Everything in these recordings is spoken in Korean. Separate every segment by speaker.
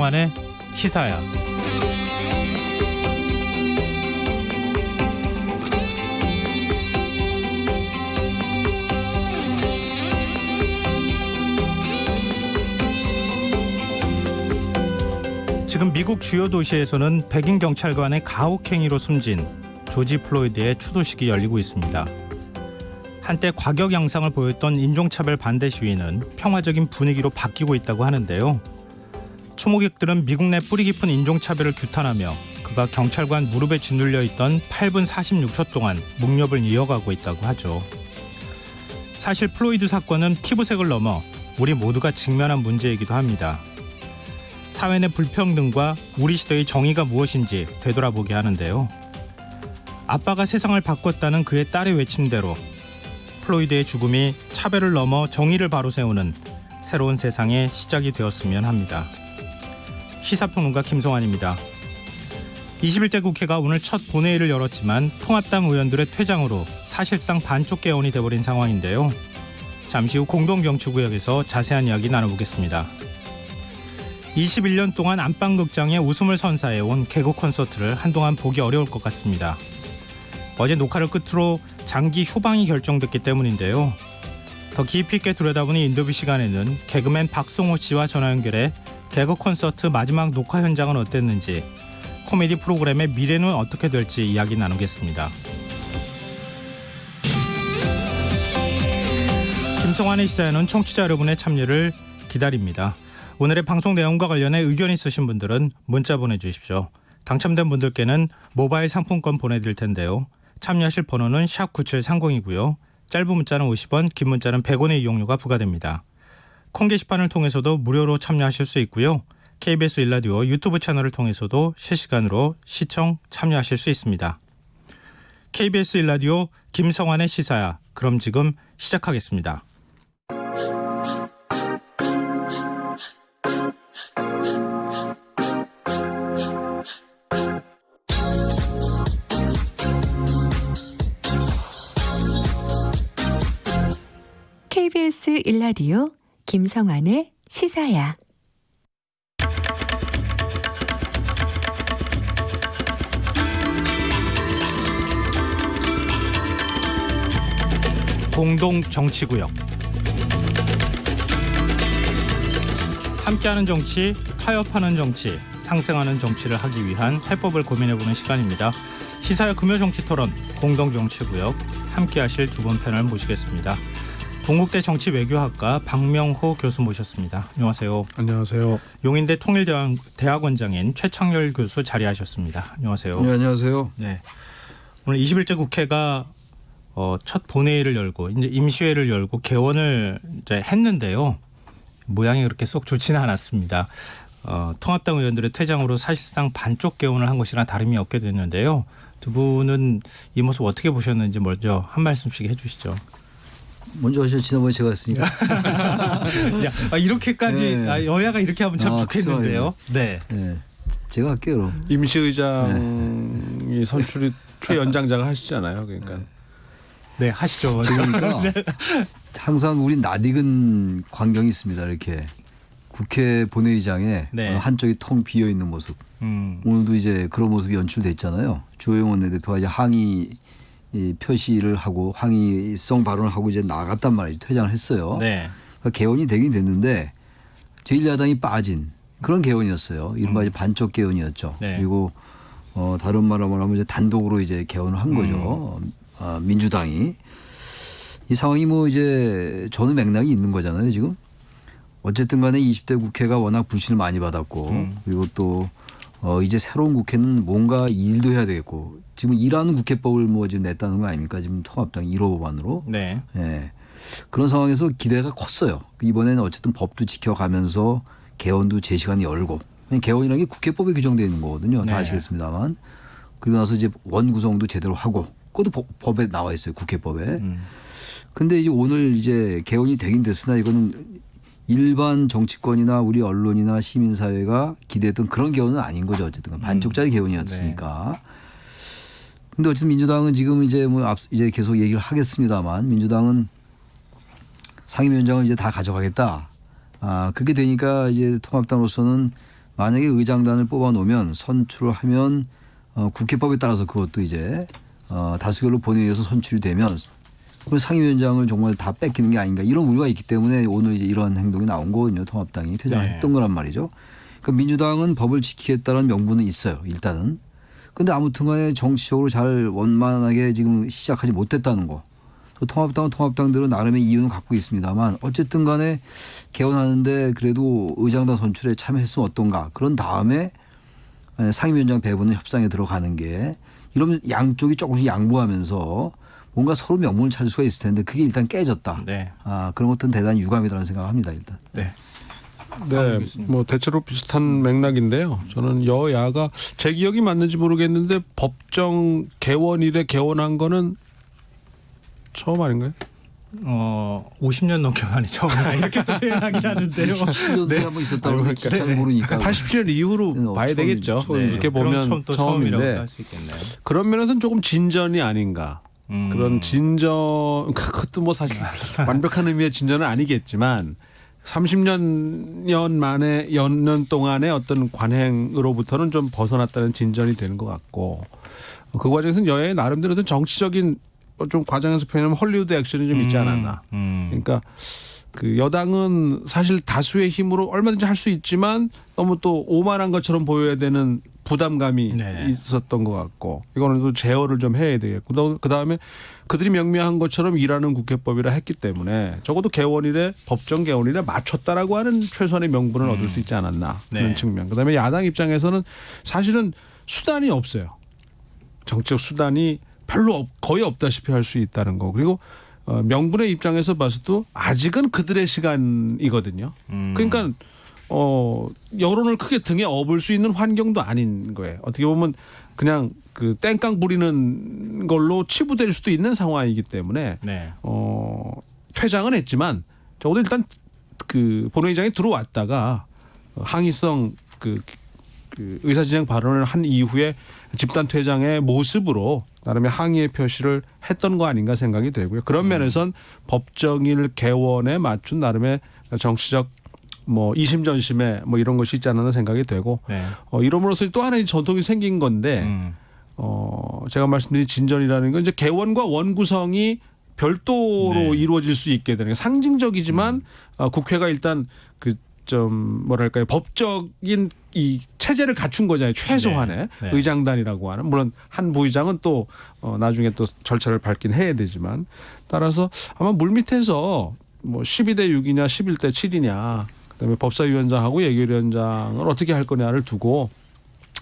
Speaker 1: 김성환의 시사야. 지금 미국 주요 도시에서는 백인 경찰관의 가혹행위로 숨진 조지 플로이드의 추도식이 열리고 있습니다. 한때 과격 양상을 보였던 인종차별 반대 시위는 평화적인 분위기로 바뀌고 있다고 하는데요. 추모객들은 미국 내 뿌리 깊은 인종차별을 규탄하며 그가 경찰관 무릎에 짓눌려 있던 8분 46초 동안 묵념을 이어가고 있다고 하죠. 사실 플로이드 사건은 피부색을 넘어 우리 모두가 직면한 문제이기도 합니다. 사회 내 불평등과 우리 시대의 정의가 무엇인지 되돌아보게 하는데요. 아빠가 세상을 바꿨다는 그의 딸의 외침대로 플로이드의 죽음이 차별을 넘어 정의를 바로 세우는 새로운 세상의 시작이 되었으면 합니다. 시사평론가 김성환입니다. 21대 국회가 오늘 첫 본회의를 열었지만 통합당 의원들의 퇴장으로 사실상 반쪽 개원이 돼버린 상황인데요. 잠시 후 공동경추구역에서 자세한 이야기 나눠보겠습니다. 21년 동안 안방극장에 웃음을 선사해온 개그 콘서트를 한동안 보기 어려울 것 같습니다. 어제 녹화를 끝으로 장기 휴방이 결정됐기 때문인데요. 더 깊이 있게 들여다보는 인터뷰 시간에는 개그맨 박성호 씨와 전화 연결해 개그 콘서트 마지막 녹화 현장은 어땠는지, 코미디 프로그램의 미래는 어떻게 될지 이야기 나누겠습니다. 김성환의 시사에는 청취자 여러분의 참여를 기다립니다. 오늘의 방송 내용과 관련해 의견 있으신 분들은 문자 보내주십시오. 당첨된 분들께는 모바일 상품권 보내드릴 텐데요. 참여하실 번호는 샵9730이고요. 짧은 문자는 50원, 긴 문자는 100원의 이용료가 부과됩니다. 콩 게시판을 통해서도 무료로 참여하실 수 있고요. KBS 1라디오 유튜브 채널을 통해서도 실시간으로 시청, 참여하실 수 있습니다. KBS 1라디오 김성환의 시사야. 그럼 지금 시작하겠습니다.
Speaker 2: KBS 1라디오 김성환의 시사야.
Speaker 1: 공동정치구역. 함께하는 정치, 타협하는 정치, 상생하는 정치를 하기 위한 해법을 고민해보는 시간입니다. 시사야 금요정치토론 공동정치구역, 함께하실 두 분 패널 모시겠습니다. 동국대 정치외교학과 박명호 교수 모셨습니다. 안녕하세요.
Speaker 3: 안녕하세요.
Speaker 1: 용인대 통일대학원장인 최창렬 교수 자리하셨습니다. 안녕하세요.
Speaker 3: 네, 안녕하세요.
Speaker 1: 네. 오늘 21대 국회가 첫 본회의를 열고 이제 임시회를 열고 개원을 이제 했는데요. 모양이 그렇게 쏙 좋지는 않았습니다. 통합당 의원들의 퇴장으로 사실상 반쪽 개원을 한 것이나 다름이 없게 됐는데요. 두 분은 이 모습 어떻게 보셨는지 먼저 한 말씀씩 해주시죠.
Speaker 4: 먼저 하시죠. 지난번에 제가 했으니까.
Speaker 1: 야, 이렇게까지
Speaker 4: 네.
Speaker 1: 여야가 이렇게 하면 참 좋겠는데요. 네.
Speaker 4: 네. 제가 할게요. 그럼.
Speaker 3: 임시의장이 선출이 최연장자가 하시잖아요. 그러니까.
Speaker 1: 네, 하시죠.
Speaker 4: 그러니까 항상 우리 낯익은 광경이 있습니다. 이렇게 국회 본회의장에
Speaker 1: 네.
Speaker 4: 한쪽이 텅 비어 있는 모습. 오늘도 이제 그런 모습이 연출됐잖아요. 주호영 원내대표가 이제 항의 표시를 하고 항의성 발언을 하고 이제 나갔단 말이죠. 퇴장을 했어요.
Speaker 1: 네.
Speaker 4: 그러니까 개원이 되긴 됐는데 제1야당이 빠진 그런 개원이었어요. 이른바 이제 반쪽 개원이었죠.
Speaker 1: 네.
Speaker 4: 그리고 다른 말로 말하면 이제 단독으로 이제 개원을 한 거죠. 민주당이. 이 상황이 뭐 이제 저는 맥락이 있는 거잖아요. 지금. 어쨌든 간에 20대 국회가 워낙 불신을 많이 받았고 그리고 또 이제 새로운 국회는 뭔가 일도 해야 되겠고 지금 일하는 국회법을 뭐 지금 냈다는 거 아닙니까? 지금 통합당 1호 법안으로.
Speaker 1: 네.
Speaker 4: 예. 그런 상황에서 기대가 컸어요. 이번에는 어쨌든 법도 지켜가면서 개원도 제 시간에 열고. 개원이라는 게 국회법에 규정되어 있는 거거든요.
Speaker 1: 네.
Speaker 4: 다 아시겠습니다만. 그리고 나서 이제 원 구성도 제대로 하고 그것도 법에 나와 있어요. 국회법에. 근데 이제 오늘 이제 개원이 되긴 됐으나 이거는 일반 정치권이나 우리 언론이나 시민사회가 기대했던 그런 개헌은 아닌 거죠. 어쨌든 반쪽짜리 개헌이었으니까.
Speaker 1: 네.
Speaker 4: 근데 어쨌든 민주당은 지금 이제 뭐 이제 계속 얘기를 하겠습니다만 민주당은 상임위원장을 이제 다 가져가겠다. 그렇게 되니까 이제 통합당으로서는 만약에 의장단을 뽑아 놓으면 선출을 하면 국회법에 따라서 그것도 이제 다수결로 본회의에서 선출이 되면 그럼 상임위원장을 정말 다 뺏기는 게 아닌가 이런 우려가 있기 때문에 오늘 이제 이런 행동이 나온 거거든요. 통합당이 퇴장을
Speaker 1: 네.
Speaker 4: 했던 거란 말이죠. 그러니까 민주당은 법을 지키겠다는 명분은 있어요. 일단은. 근데 아무튼 간에 정치적으로 잘 원만하게 지금 시작하지 못했다는 거. 또 통합당은 통합당대로 나름의 이유는 갖고 있습니다만 어쨌든 간에 개헌하는데 그래도 의장단 선출에 참여했으면 어떤가. 그런 다음에 상임위원장 배분은 협상에 들어가는 게 이러면 양쪽이 조금씩 양보하면서 뭔가 서로 명분을 찾을 수가 있을 텐데 그게 일단 깨졌다.
Speaker 1: 네.
Speaker 4: 그런 것들은 대단히 유감이라는 생각을 합니다. 일단.
Speaker 1: 네.
Speaker 3: 네, 뭐 대체로 비슷한 맥락인데요. 저는 여야가 제 기억이 맞는지 모르겠는데 법정 개원일에 개원한 거는 처음 아닌가요?
Speaker 1: 50년 넘게 만에 처음이다 이렇게 또 표현하긴 하는데요.
Speaker 4: 17년도에 한번 있었다고 그러니까 잘 모르니까.
Speaker 3: 87년 이후로 봐야
Speaker 4: 처음,
Speaker 3: 되겠죠.
Speaker 4: 처음이죠.
Speaker 3: 이렇게
Speaker 1: 그럼
Speaker 3: 보면
Speaker 1: 또 처음이라고
Speaker 3: 처음인데
Speaker 1: 할 수 있겠네요.
Speaker 3: 그런 면에서는 조금 진전이 아닌가. 그런 진전 그것도 뭐 사실 완벽한 의미의 진전은 아니겠지만 30년 만에 연 동안의 어떤 관행으로부터는 좀 벗어났다는 진전이 되는 것 같고 그 과정에서는 여야의 나름대로 어떤 정치적인 좀 과정에서 표현하면 헐리우드 액션이 좀 있지 않았나. 그러니까 그 여당은 사실 다수의 힘으로 얼마든지 할 수 있지만 너무 또 오만한 것처럼 보여야 되는 부담감이
Speaker 1: 네.
Speaker 3: 있었던 것 같고 이거는 또 제어를 좀 해야 되겠고 그다음에 그들이 명명한 것처럼 일하는 국회법이라 했기 때문에 적어도 개원일에 법정 개원일에 맞췄다라고 하는 최소한의 명분을 얻을 수 있지 않았나 그런
Speaker 1: 네.
Speaker 3: 측면. 그다음에 야당 입장에서는 사실은 수단이 없어요. 정치적 수단이 별로 거의 없다시피 할 수 있다는 거. 그리고 명분의 입장에서 봐서도 아직은 그들의 시간이거든요. 그러니까 여론을 크게 등에 업을 수 있는 환경도 아닌 거예요. 어떻게 보면 그냥 그 땡깡 부리는 걸로 치부될 수도 있는 상황이기 때문에
Speaker 1: 네.
Speaker 3: 퇴장은 했지만 적어도 일단 그 본회의장에 들어왔다가 항의성 그 의사진행 발언을 한 이후에 집단 퇴장의 모습으로 나름의 항의의 표시를 했던 거 아닌가 생각이 되고요. 그런 면에선 법정일 개원에 맞춘 나름의 정치적 뭐 이심전심에 뭐 이런 것이 있지 않았나 생각이 되고
Speaker 1: 네.
Speaker 3: 이름으로써 또 하나의 전통이 생긴 건데 제가 말씀드린 진전이라는 건 이제 개원과 원구성이 별도로
Speaker 1: 네.
Speaker 3: 이루어질 수 있게 되는 게 상징적이지만 국회가 일단 그 좀 뭐랄까요 법적인 이 체제를 갖춘 거잖아요. 최소한의
Speaker 1: 네. 네.
Speaker 3: 의장단이라고 하는 물론 한 부의장은 또 나중에 또 절차를 밟긴 해야 되지만 따라서 아마 물밑에서 뭐 12대 6이냐 11대 7이냐 그다음에 법사위원장하고 예결위원장을 어떻게 할 거냐를 두고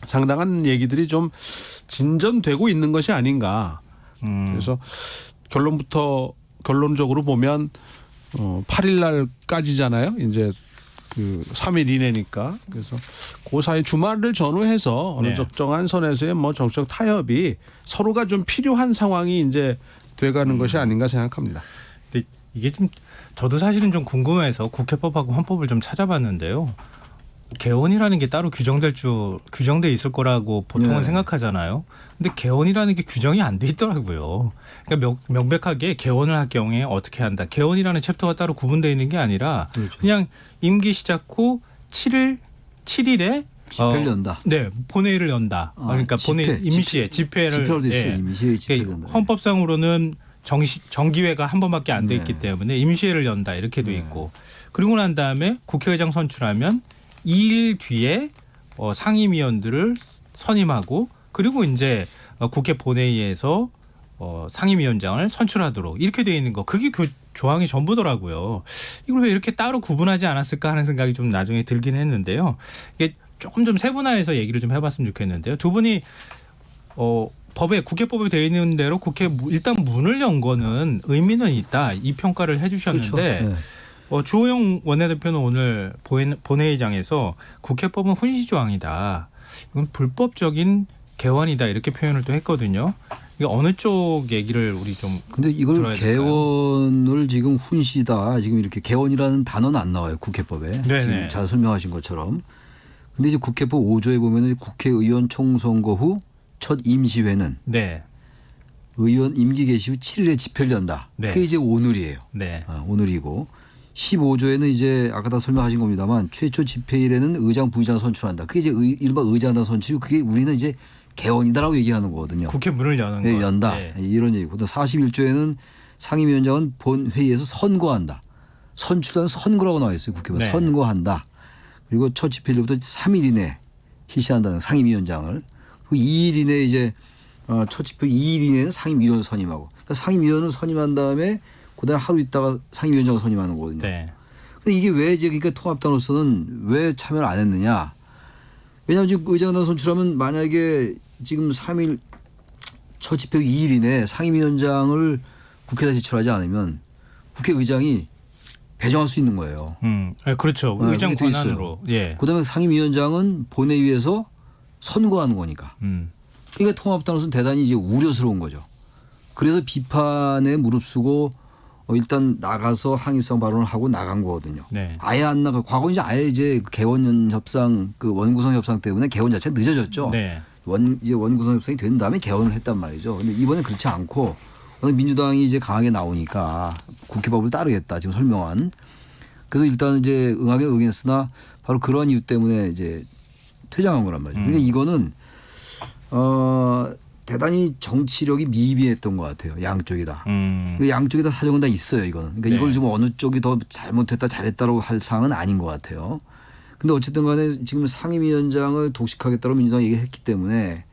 Speaker 3: 상당한 얘기들이 좀 진전되고 있는 것이 아닌가. 그래서 결론적으로 보면 8일 날까지잖아요. 이제 그 3일 이내니까 그래서 그 사이 주말을 전후해서 어느
Speaker 1: 네.
Speaker 3: 적정한 선에서의 뭐 정치적 타협이 서로가 좀 필요한 상황이 이제 돼가는 것이 아닌가 생각합니다.
Speaker 1: 근데 이게 좀 저도 사실은 좀 궁금해서 국회법하고 헌법을 좀 찾아봤는데요. 개헌이라는 게 따로 규정돼 있을 거라고 보통은
Speaker 4: 네.
Speaker 1: 생각하잖아요. 근데 개헌이라는 게 규정이 안 돼 있더라고요. 그러니까 명백하게 개헌을 할 경우에 어떻게 한다. 개헌이라는 챕터가 따로 구분되어 있는 게 아니라
Speaker 4: 그렇죠.
Speaker 1: 그냥 임기 시작 후 7일에
Speaker 4: 집회를 연다.
Speaker 1: 네, 본회의를 연다. 그러니까 본회의 임시에 집회를
Speaker 4: 집회로 돼 있어요.
Speaker 1: 예.
Speaker 4: 임시회 집회를
Speaker 1: 그러니까
Speaker 4: 연다.
Speaker 1: 헌법상으로는 정기회가 한 번밖에 안 돼
Speaker 4: 네.
Speaker 1: 있기 때문에 임시회를 연다 이렇게 돼 있고 그리고 난 다음에 국회의장 선출하면 2일 뒤에 상임위원들을 선임하고 그리고 이제 국회 본회의에서 상임위원장을 선출하도록 이렇게 돼 있는 거 그게 조항이 전부더라고요. 이걸 왜 이렇게 따로 구분하지 않았을까 하는 생각이 좀 나중에 들긴 했는데요. 이게 조금 좀 세분화해서 얘기를 좀 해봤으면 좋겠는데요. 두 분이 국회법에 되어 있는 대로 국회 일단 문을 연 거는 의미는 있다 이 평가를 해주셨는데
Speaker 4: 그렇죠. 네.
Speaker 1: 주호영 원내대표는 오늘 본회의장에서 국회법은 훈시조항이다. 이건 불법적인 개헌이다 이렇게 표현을 또 했거든요. 이게 어느 쪽 얘기를 우리 좀
Speaker 4: 근데 이걸
Speaker 1: 들어야 될까요?
Speaker 4: 개헌을 지금 훈시다. 지금 이렇게 개헌이라는 단어는 안 나와요. 국회법에.
Speaker 1: 네네.
Speaker 4: 지금 잘 설명하신 것처럼. 근데 이제 국회법 5조에 보면 국회의원 총선거 후 첫 임시회는
Speaker 1: 네,
Speaker 4: 의원 임기 개시 후 7일에 집회를 연다.
Speaker 1: 네.
Speaker 4: 그게 이제 오늘이에요.
Speaker 1: 네,
Speaker 4: 오늘이고 15조에는 이제 아까 다 설명하신 겁니다만 최초 집회일에는 의장 부의장을 선출한다. 그게 이제 일반 의장단 선출이고 그게 우리는 이제 개헌이다라고 얘기하는 거거든요.
Speaker 1: 국회 문을 여는
Speaker 4: 네,
Speaker 1: 거.
Speaker 4: 연다.
Speaker 1: 네.
Speaker 4: 이런 얘기고 또 41조에는 상임위원장은 본 회의에서 선거한다. 선출한 선거라고 나와 있어요. 국회가
Speaker 1: 네.
Speaker 4: 선거한다. 그리고 첫 집회일부터 3일 이내 실시한다는 상임위원장을. 그리고 2일 이내 이제 첫 집회 2일 이내는 상임위원 선임하고. 그러니까 상임위원을 선임한 다음에 그다음에 하루 있다가 상임위원장을 선임하는 거거든요.
Speaker 1: 네.
Speaker 4: 근데 이게 왜 이제 그러니까 통합당으로서는 왜 참여를 안 했느냐? 왜냐하면 지금 의장단 선출하면 만약에 지금 3일 첫 집회 2일 이내에 상임위원장을 국회에다 제출하지 않으면 국회의장이 배정할 수 있는 거예요.
Speaker 1: 네, 그렇죠.
Speaker 4: 네,
Speaker 1: 의장
Speaker 4: 그게 돼 있어요.
Speaker 1: 권한으로. 예.
Speaker 4: 그다음에 상임위원장은 본회의에서 선거하는 거니까. 그러니까 통합당으로서는 대단히 이제 우려스러운 거죠. 그래서 비판에 무릅쓰고 일단 나가서 항의성 발언을 하고 나간 거거든요.
Speaker 1: 네.
Speaker 4: 아예 안 나가. 과거 이제 아예 이제 개원 협상 그 원구성 협상 때문에 개원 자체가 늦어졌죠.
Speaker 1: 네.
Speaker 4: 이제 원구성 협상이 된 다음에 개원을 했단 말이죠. 근데 이번에 그렇지 않고 민주당이 이제 강하게 나오니까 국회법을 따르겠다 지금 설명한. 그래서 일단 이제 응하게 응했으나 바로 그런 이유 때문에 이제 퇴장한 거란 말이죠. 그러니까 이거는 대단히 정치력이 미비했던 것 같아요. 양쪽이 다. 양쪽이 다 사정은 다 있어요. 이거는. 그러니까
Speaker 1: 네.
Speaker 4: 이걸 지금 어느 쪽이 더 잘못했다 잘했다라고 할 사항은 아닌 것 같아요. 근데 어쨌든 간에 지금 상임위원장을 독식하겠다고 민주당이 얘기했기 때문에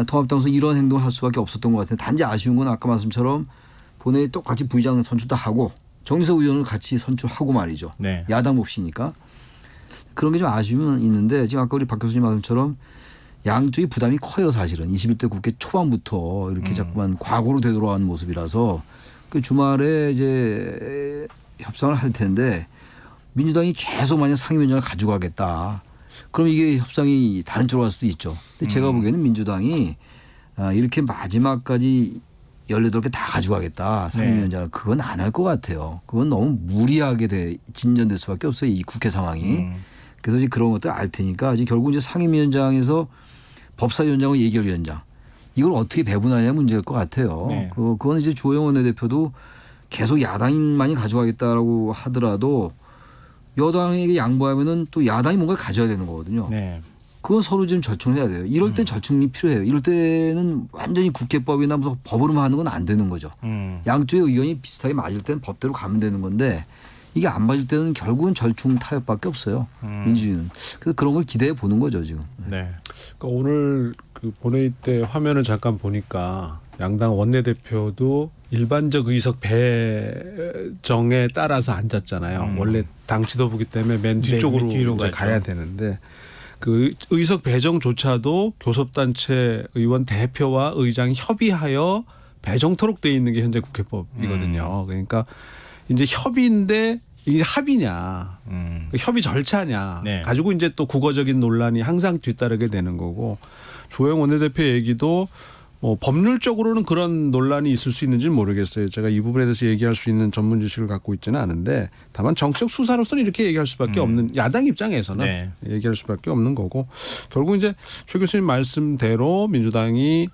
Speaker 4: 통합당에서 이런 행동을 할 수밖에 없었던 것 같아요. 단지 아쉬운 건 아까 말씀처럼 본회의 똑같이 부의장 선출도 하고 정의석 의원을 같이 선출하고 말이죠.
Speaker 1: 네.
Speaker 4: 야당 몫이니까. 그런 게 좀 아쉬움은 있는데 지금 아까 우리 박 교수님 말씀처럼 양쪽이 부담이 커요 사실은. 21대 국회 초반부터 이렇게 자꾸만 과거로 되돌아가는 모습이라서 그 주말에 이제 협상을 할 텐데 민주당이 계속 만약 상임위원장을 가지고 가겠다. 그럼 이게 협상이 다른 쪽으로 갈 수도 있죠. 근데 제가 보기에는 민주당이 이렇게 마지막까지 18개 다 가지고 가겠다. 상임위원장을. 그건 안 할 것 같아요. 그건 너무 무리하게 진전될 수밖에 없어요. 이 국회 상황이. 그래서 이제 그런 것들 알 테니까 이제 결국 이제 상임위원장에서 법사위원장과 예결위원장 이걸 어떻게 배분하냐 문제일 것 같아요.
Speaker 1: 네.
Speaker 4: 그건 이제 주호영 원내대표도 계속 야당만이 가져가겠다라고 하더라도 여당에게 양보하면은 또 야당이 뭔가를 가져야 되는 거거든요.
Speaker 1: 네.
Speaker 4: 그건 서로 좀 절충을 해야 돼요. 이럴 땐 절충이 필요해요. 이럴 때는 완전히 국회법이나 무슨 법으로만 하는 건 안 되는 거죠. 양쪽의 의견이 비슷하게 맞을 때는 법대로 가면 되는 건데 이게 안 맞을 때는 결국은 절충 타협밖에 없어요. 민주주의는. 그래서 그런 걸 기대해 보는 거죠 지금.
Speaker 1: 네.
Speaker 3: 그러니까 오늘 그 본회의 때 화면을 잠깐 보니까 양당 원내대표도 일반적 의석 배정에 따라서 앉았잖아요. 원래 당 지도부기 때문에 맨 뒤쪽으로
Speaker 1: 네, 뒤로
Speaker 3: 이제
Speaker 1: 가죠.
Speaker 3: 가야 되는데 그 의석 배정조차도 교섭단체 의원 대표와 의장이 협의하여 배정토록 돼 있는 게 현재 국회법이거든요. 그러니까 이제 협의인데 이게 합의냐, 협의 절차냐
Speaker 1: 네.
Speaker 3: 가지고 이제 또 국어적인 논란이 항상 뒤따르게 되는 거고 주호영 원내대표 얘기도 뭐 법률적으로는 그런 논란이 있을 수 있는지는 모르겠어요. 제가 이 부분에 대해서 얘기할 수 있는 전문 지식을 갖고 있지는 않은데 다만 정치적 수사로서는 이렇게 얘기할 수밖에 없는 야당 입장에서는
Speaker 1: 네.
Speaker 3: 얘기할 수밖에 없는 거고 결국 이제 최 교수님 말씀대로 민주당이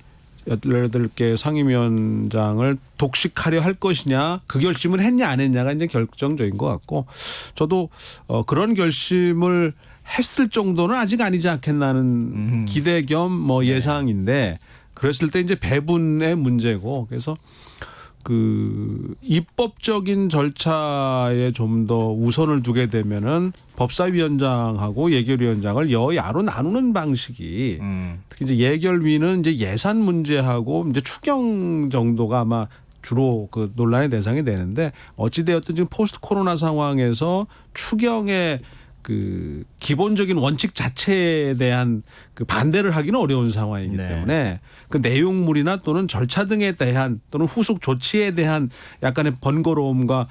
Speaker 3: 18개 상임위원장을 독식하려 할 것이냐 그 결심을 했냐 안 했냐가 이제 결정적인 것 같고 저도 그런 결심을 했을 정도는 아직 아니지 않겠나는 기대 겸 뭐 예상인데 그랬을 때 이제 배분의 문제고 그래서 그 입법적인 절차에 좀 더 우선을 두게 되면은 법사위원장하고 예결위원장을 여야로 나누는 방식이 특히 이제 예결위는 이제 예산 문제하고 이제 추경 정도가 아마 주로 그 논란의 대상이 되는데 어찌되었든 지금 포스트 코로나 상황에서 추경의 그 기본적인 원칙 자체에 대한 그 반대를 하기는 어려운 상황이기
Speaker 1: 네.
Speaker 3: 때문에 그 내용물이나 또는 절차 등에 대한 또는 후속 조치에 대한 약간의 번거로움과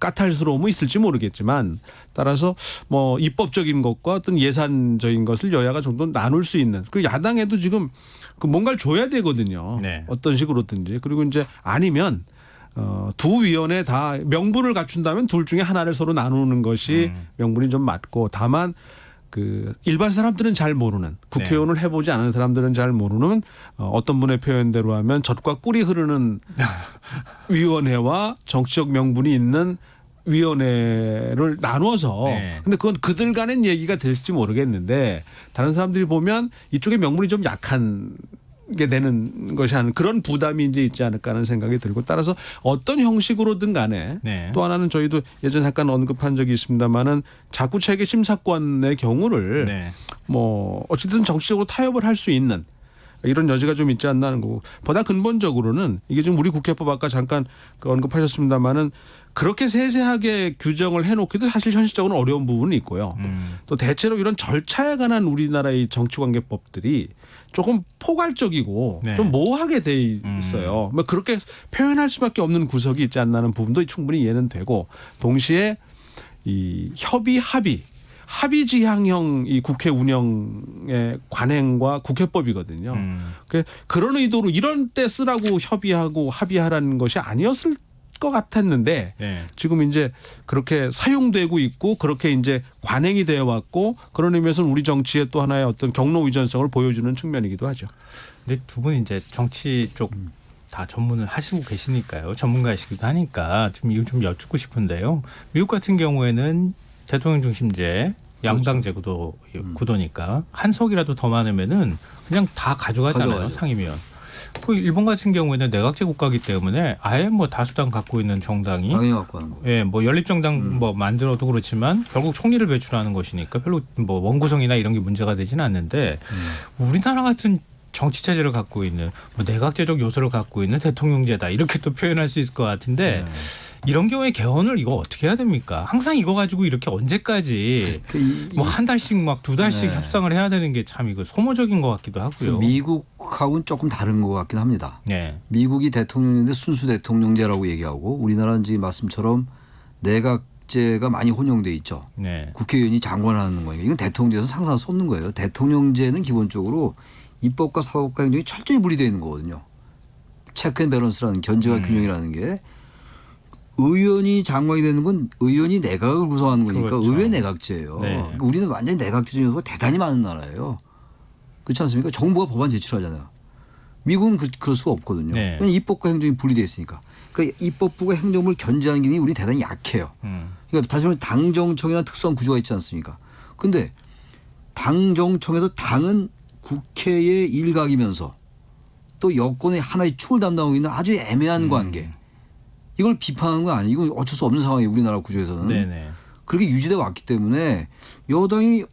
Speaker 3: 까탈스러움은 있을지 모르겠지만 따라서 뭐 입법적인 것과 어떤 예산적인 것을 여야가 좀 더 나눌 수 있는 그 야당에도 지금 그 뭔가를 줘야 되거든요.
Speaker 1: 네.
Speaker 3: 어떤 식으로든지 그리고 이제 아니면 두 위원회 다 명분을 갖춘다면 둘 중에 하나를 서로 나누는 것이 명분이 좀 맞고 다만 그 일반 사람들은 잘 모르는 국회의원을 해보지 않은 사람들은 잘 모르는 어떤 분의 표현대로 하면 젖과 꿀이 흐르는 위원회와 정치적 명분이 있는 위원회를 나눠서
Speaker 1: 네.
Speaker 3: 근데 그건 그들 간의 얘기가 될지 모르겠는데 다른 사람들이 보면 이쪽의 명분이 좀 약한 게 되는 것이 하는 그런 부담이 이제 있지 않을까 하는 생각이 들고 따라서 어떤 형식으로든 간에
Speaker 1: 네.
Speaker 3: 또 하나는 저희도 예전에 잠깐 언급한 적이 있습니다마는 자구 체계 심사권의 경우를
Speaker 1: 네.
Speaker 3: 뭐 어쨌든 정치적으로 타협을 할 수 있는 이런 여지가 좀 있지 않나 하는 거고 보다 근본적으로는 이게 지금 우리 국회법 아까 잠깐 언급하셨습니다마는 그렇게 세세하게 규정을 해놓기도 사실 현실적으로는 어려운 부분이 있고요. 또 대체로 이런 절차에 관한 우리나라의 정치관계법들이 조금 포괄적이고
Speaker 1: 네.
Speaker 3: 좀 모호하게 돼 있어요. 뭐 그렇게 표현할 수밖에 없는 구석이 있지 않나 하는 부분도 충분히 이해는 되고 동시에 이 합의지향형 이 국회 운영의 관행과 국회법이거든요. 그런 의도로 이런 때 쓰라고 협의하고 합의하라는 것이 아니었을 것 같았는데
Speaker 1: 네.
Speaker 3: 지금 이제 그렇게 사용되고 있고 그렇게 이제 관행이 되어 왔고 그런 의미에서는 우리 정치의 또 하나의 어떤 경로 의존성을 보여주는 측면이기도 하죠.
Speaker 1: 근데 두 분 이제 정치 쪽 다 전문을 하시고 계시니까요. 전문가이시기도 하니까 좀 이거 좀 여쭙고 싶은데요. 미국 같은 경우에는 대통령 중심제 양당제 구도니까 한 석이라도 더 많으면은 그냥 다 가져가잖아요.
Speaker 4: 가져가죠.
Speaker 1: 상임위원. 그 일본 같은 경우에는 내각제 국가이기 때문에 아예 뭐 다수당 갖고 있는 정당이
Speaker 4: 당연히 갖고 하는 거.
Speaker 1: 예, 뭐 연립정당 뭐 만들어도 그렇지만 결국 총리를 배출하는 것이니까 별로 뭐 원구성이나 이런 게 문제가 되지는 않는데 우리나라 같은 정치 체제를 갖고 있는 뭐 내각제적 요소를 갖고 있는 대통령제다 이렇게 또 표현할 수 있을 것 같은데 이런 경우에 개헌을 이거 어떻게 해야 됩니까? 항상 이거 가지고 이렇게 언제까지 뭐 한 달씩 막 두 달씩
Speaker 4: 네.
Speaker 1: 협상을 해야 되는 게 참 이거 소모적인 것 같기도 하고요.
Speaker 4: 미국하고는 조금 다른 것 같긴 합니다.
Speaker 1: 네.
Speaker 4: 미국이 대통령인데 순수 대통령제라고 얘기하고 우리나라는 지금 말씀처럼 내각제가 많이 혼용돼 있죠.
Speaker 1: 네.
Speaker 4: 국회의원이 장관하는 거니까 이건 대통령제에서 상상할 수 없는 거예요. 대통령제는 기본적으로 입법과 사법과 행정이 철저히 분리되어 있는 거거든요. 체크 앤 밸런스라는 견제와 균형이라는 게 의원이 장관이 되는 건 의원이 내각을 구성하는 거니까
Speaker 1: 그렇죠.
Speaker 4: 의회 내각제예요.
Speaker 1: 네.
Speaker 4: 우리는 완전히 내각제적 요소가 대단히 많은 나라예요. 그렇지 않습니까? 정부가 법안 제출하잖아요. 미국은 그럴 수가 없거든요.
Speaker 1: 네.
Speaker 4: 왜냐하면 입법과 행정이 분리되어 있으니까. 그러니까 입법부가 행정부를 견제하는 기능이 우리 대단히 약해요. 그러니까 다시 말하면 당정청이라는 특수한 구조가 있지 않습니까? 그런데 당정청에서 당은 국회의 일각이면서 또 여권의 하나의 축을 담당하고 있는 아주 애매한 관계. 이걸 비판하는 건 아니고 이건 어쩔 수 없는 상황이에요. 우리나라 구조에서는.
Speaker 1: 네네.
Speaker 4: 그렇게 유지돼 왔기 때문에 여당이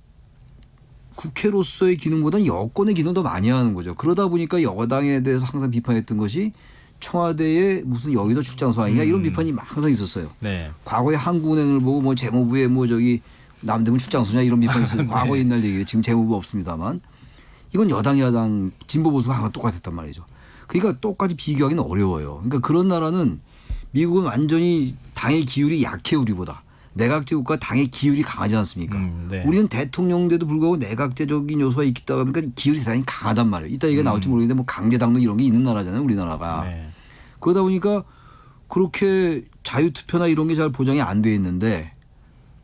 Speaker 4: 국회로서의 기능보다는 여권의 기능을 더 많이 하는 거죠. 그러다 보니까 여당에 대해서 항상 비판했던 것이 청와대에 무슨 여의도 출장소 아니냐 이런 비판이 항상 있었어요.
Speaker 1: 네.
Speaker 4: 과거에 한국은행을 보고 뭐 재무부에 뭐 저기 남대문 출장소냐 이런 비판이 있어요.
Speaker 1: 네.
Speaker 4: 과거 옛날 얘기예요. 지금 재무부 없습니다만 이건 여당 야당 진보 보수가 항상 똑같았단 말이죠. 그러니까 똑같이 비교하기는 어려워요. 그러니까 그런 나라는 미국은 완전히 당의 기율이 약해 우리보다. 내각제 국가 당의 기율이 강하지 않습니까?
Speaker 1: 네.
Speaker 4: 우리는 대통령제도 불구하고 내각제적인 요소가 있다 보니까 기율이 대단히 강하단 말이에요. 이따 얘기가 나올지 모르겠는데 뭐 강제당론 이런 게 있는 나라잖아요. 우리나라가.
Speaker 1: 네.
Speaker 4: 그러다 보니까 그렇게 자유투표나 이런 게 잘 보장이 안 돼 있는데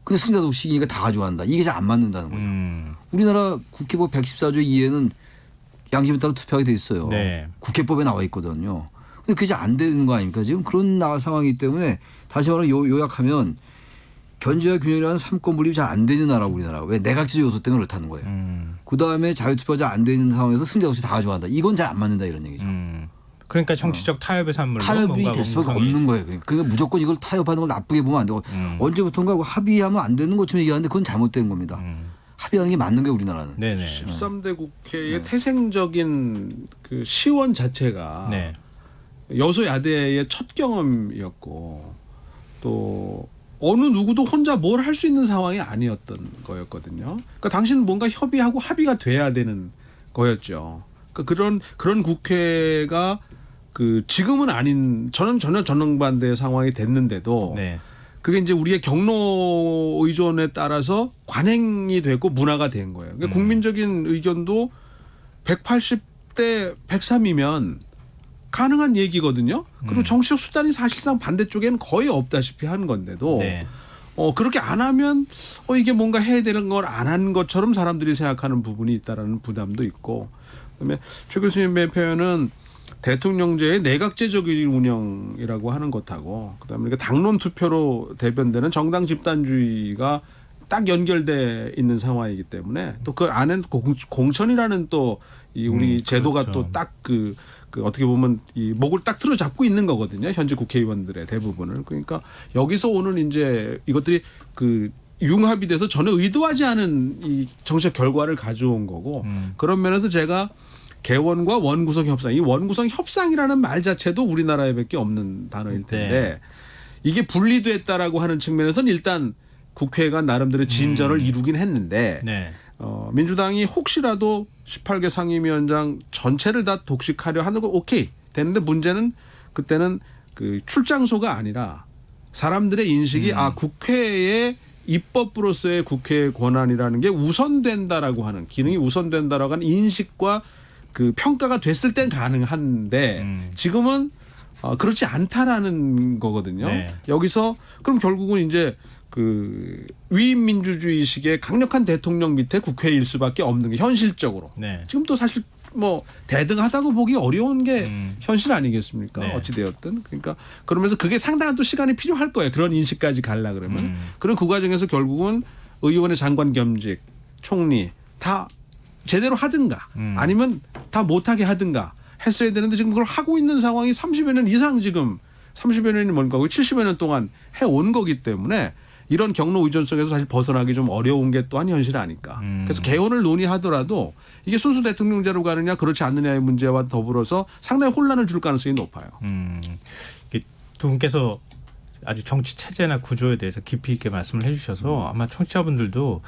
Speaker 4: 근데 승자 독식이니까 다 가져간다. 이게 잘 안 맞는다는 거죠. 우리나라 국회법 114조 2에는 양심에 따라 투표하게 돼 있어요.
Speaker 1: 네.
Speaker 4: 국회법에 나와 있거든요. 근데 그게 잘 안 되는 거 아닙니까? 지금 그런 상황이기 때문에 다시 말하면 요약하면 견제와 균형이라는 삼권 분립이 잘 안 되는 나라 우리나라가. 왜 내각제적 요소 때문에 그렇다는 거예요. 그다음에 자유투표가 잘 안 되는 상황에서 승자 독식 다 가져간다. 이건 잘 안 맞는다 이런 얘기죠.
Speaker 1: 그러니까 정치적 타협의 산물로
Speaker 4: 타협이
Speaker 1: 뭔가
Speaker 4: 될 수밖에
Speaker 1: 공성이
Speaker 4: 없는 거예요. 그러니까 무조건 이걸 타협하는 걸 나쁘게 보면 안 되고 언제부턴가 합의하면 안 되는 것처럼 얘기하는데 그건 잘못된 겁니다. 합의하는 게 맞는 거예요 우리나라는.
Speaker 1: 네네.
Speaker 3: 13대 국회의 태생적인 그 시원 자체가
Speaker 1: 네.
Speaker 3: 여소야대의 첫 경험이었고 또 어느 누구도 혼자 뭘 할 수 있는 상황이 아니었던 거였거든요. 그러니까 당신은 뭔가 협의하고 합의가 돼야 되는 거였죠. 그러니까 그런 국회가 그 지금은 아닌 저는 전혀 전형반대의 상황이 됐는데도
Speaker 1: 네.
Speaker 3: 그게 이제 우리의 경로 의존에 따라서 관행이 되고 문화가 된 거예요. 그러니까 국민적인 의견도 180대 103이면 가능한 얘기거든요. 그리고 정치적 수단이 사실상 반대쪽에는 거의 없다시피 한 건데도
Speaker 1: 네.
Speaker 3: 그렇게 안 하면 이게 뭔가 해야 되는 걸 안 한 것처럼 사람들이 생각하는 부분이 있다라는 부담도 있고 그다음에 최 교수님의 표현은 대통령제의 내각제적인 운영이라고 하는 것하고 그다음에 이렇게 당론 투표로 대변되는 정당 집단주의가 딱 연결돼 있는 상황이기 때문에 또 그 안에는 공천이라는 또 이 우리 제도가
Speaker 1: 그렇죠.
Speaker 3: 또 딱 그 어떻게 보면 이 목을 딱 틀어잡고 있는 거거든요. 현재 국회의원들의 대부분을. 그러니까 여기서 오는 이제 이것들이 그 융합이 돼서 전혀 의도하지 않은 이 정책 결과를 가져온 거고 그런 면에서 제가 개원과 원구성 협상, 이 원구성 협상이라는 말 자체도 우리나라에밖에 없는 단어일 텐데
Speaker 1: 네.
Speaker 3: 이게 분리됐다라고 하는 측면에서는 일단 국회가 나름대로 진전을 이루긴 했는데
Speaker 1: 네.
Speaker 3: 민주당이 혹시라도 18개 상임위원장 전체를 다 독식하려 하는 거 오케이 되는데 문제는 그때는 그 출장소가 아니라 사람들의 인식이 국회의 입법부로서의 국회의 권한이라는 게 우선된다라고 하는 기능이 우선된다라고 하는 인식과 그 평가가 됐을 땐 가능한데 지금은 그렇지 않다라는 거거든요.
Speaker 1: 네.
Speaker 3: 여기서 그럼 결국은 이제 그 위임 민주주의식의 강력한 대통령 밑에 국회일 수밖에 없는 게 현실적으로.
Speaker 1: 네.
Speaker 3: 지금 또 사실 뭐 대등하다고 보기 어려운 게 현실 아니겠습니까?
Speaker 1: 네.
Speaker 3: 어찌 되었든. 그러니까 그러면서 그게 상당한 또 시간이 필요할 거예요. 그런 인식까지 가려 그러면. 그런 그 과정에서 결국은 의원의 장관 겸직, 총리 다 제대로 하든가 아니면 다 못하게 하든가 했어야 되는데 지금 그걸 하고 있는 상황이 30여 년 이상 지금 30여 년이 뭔가 70여 년 동안 해온 거기 때문에 이런 경로 의존성에서 사실 벗어나기 좀 어려운 게 또한 현실 아닐까. 그래서 개헌을 논의하더라도 이게 순수 대통령제로 가느냐 그렇지 않느냐의 문제와 더불어서 상당히 혼란을 줄 가능성이 높아요.
Speaker 1: 두 분께서 아주 정치 체제나 구조에 대해서 깊이 있게 말씀을 해주셔서 아마 청취자분들도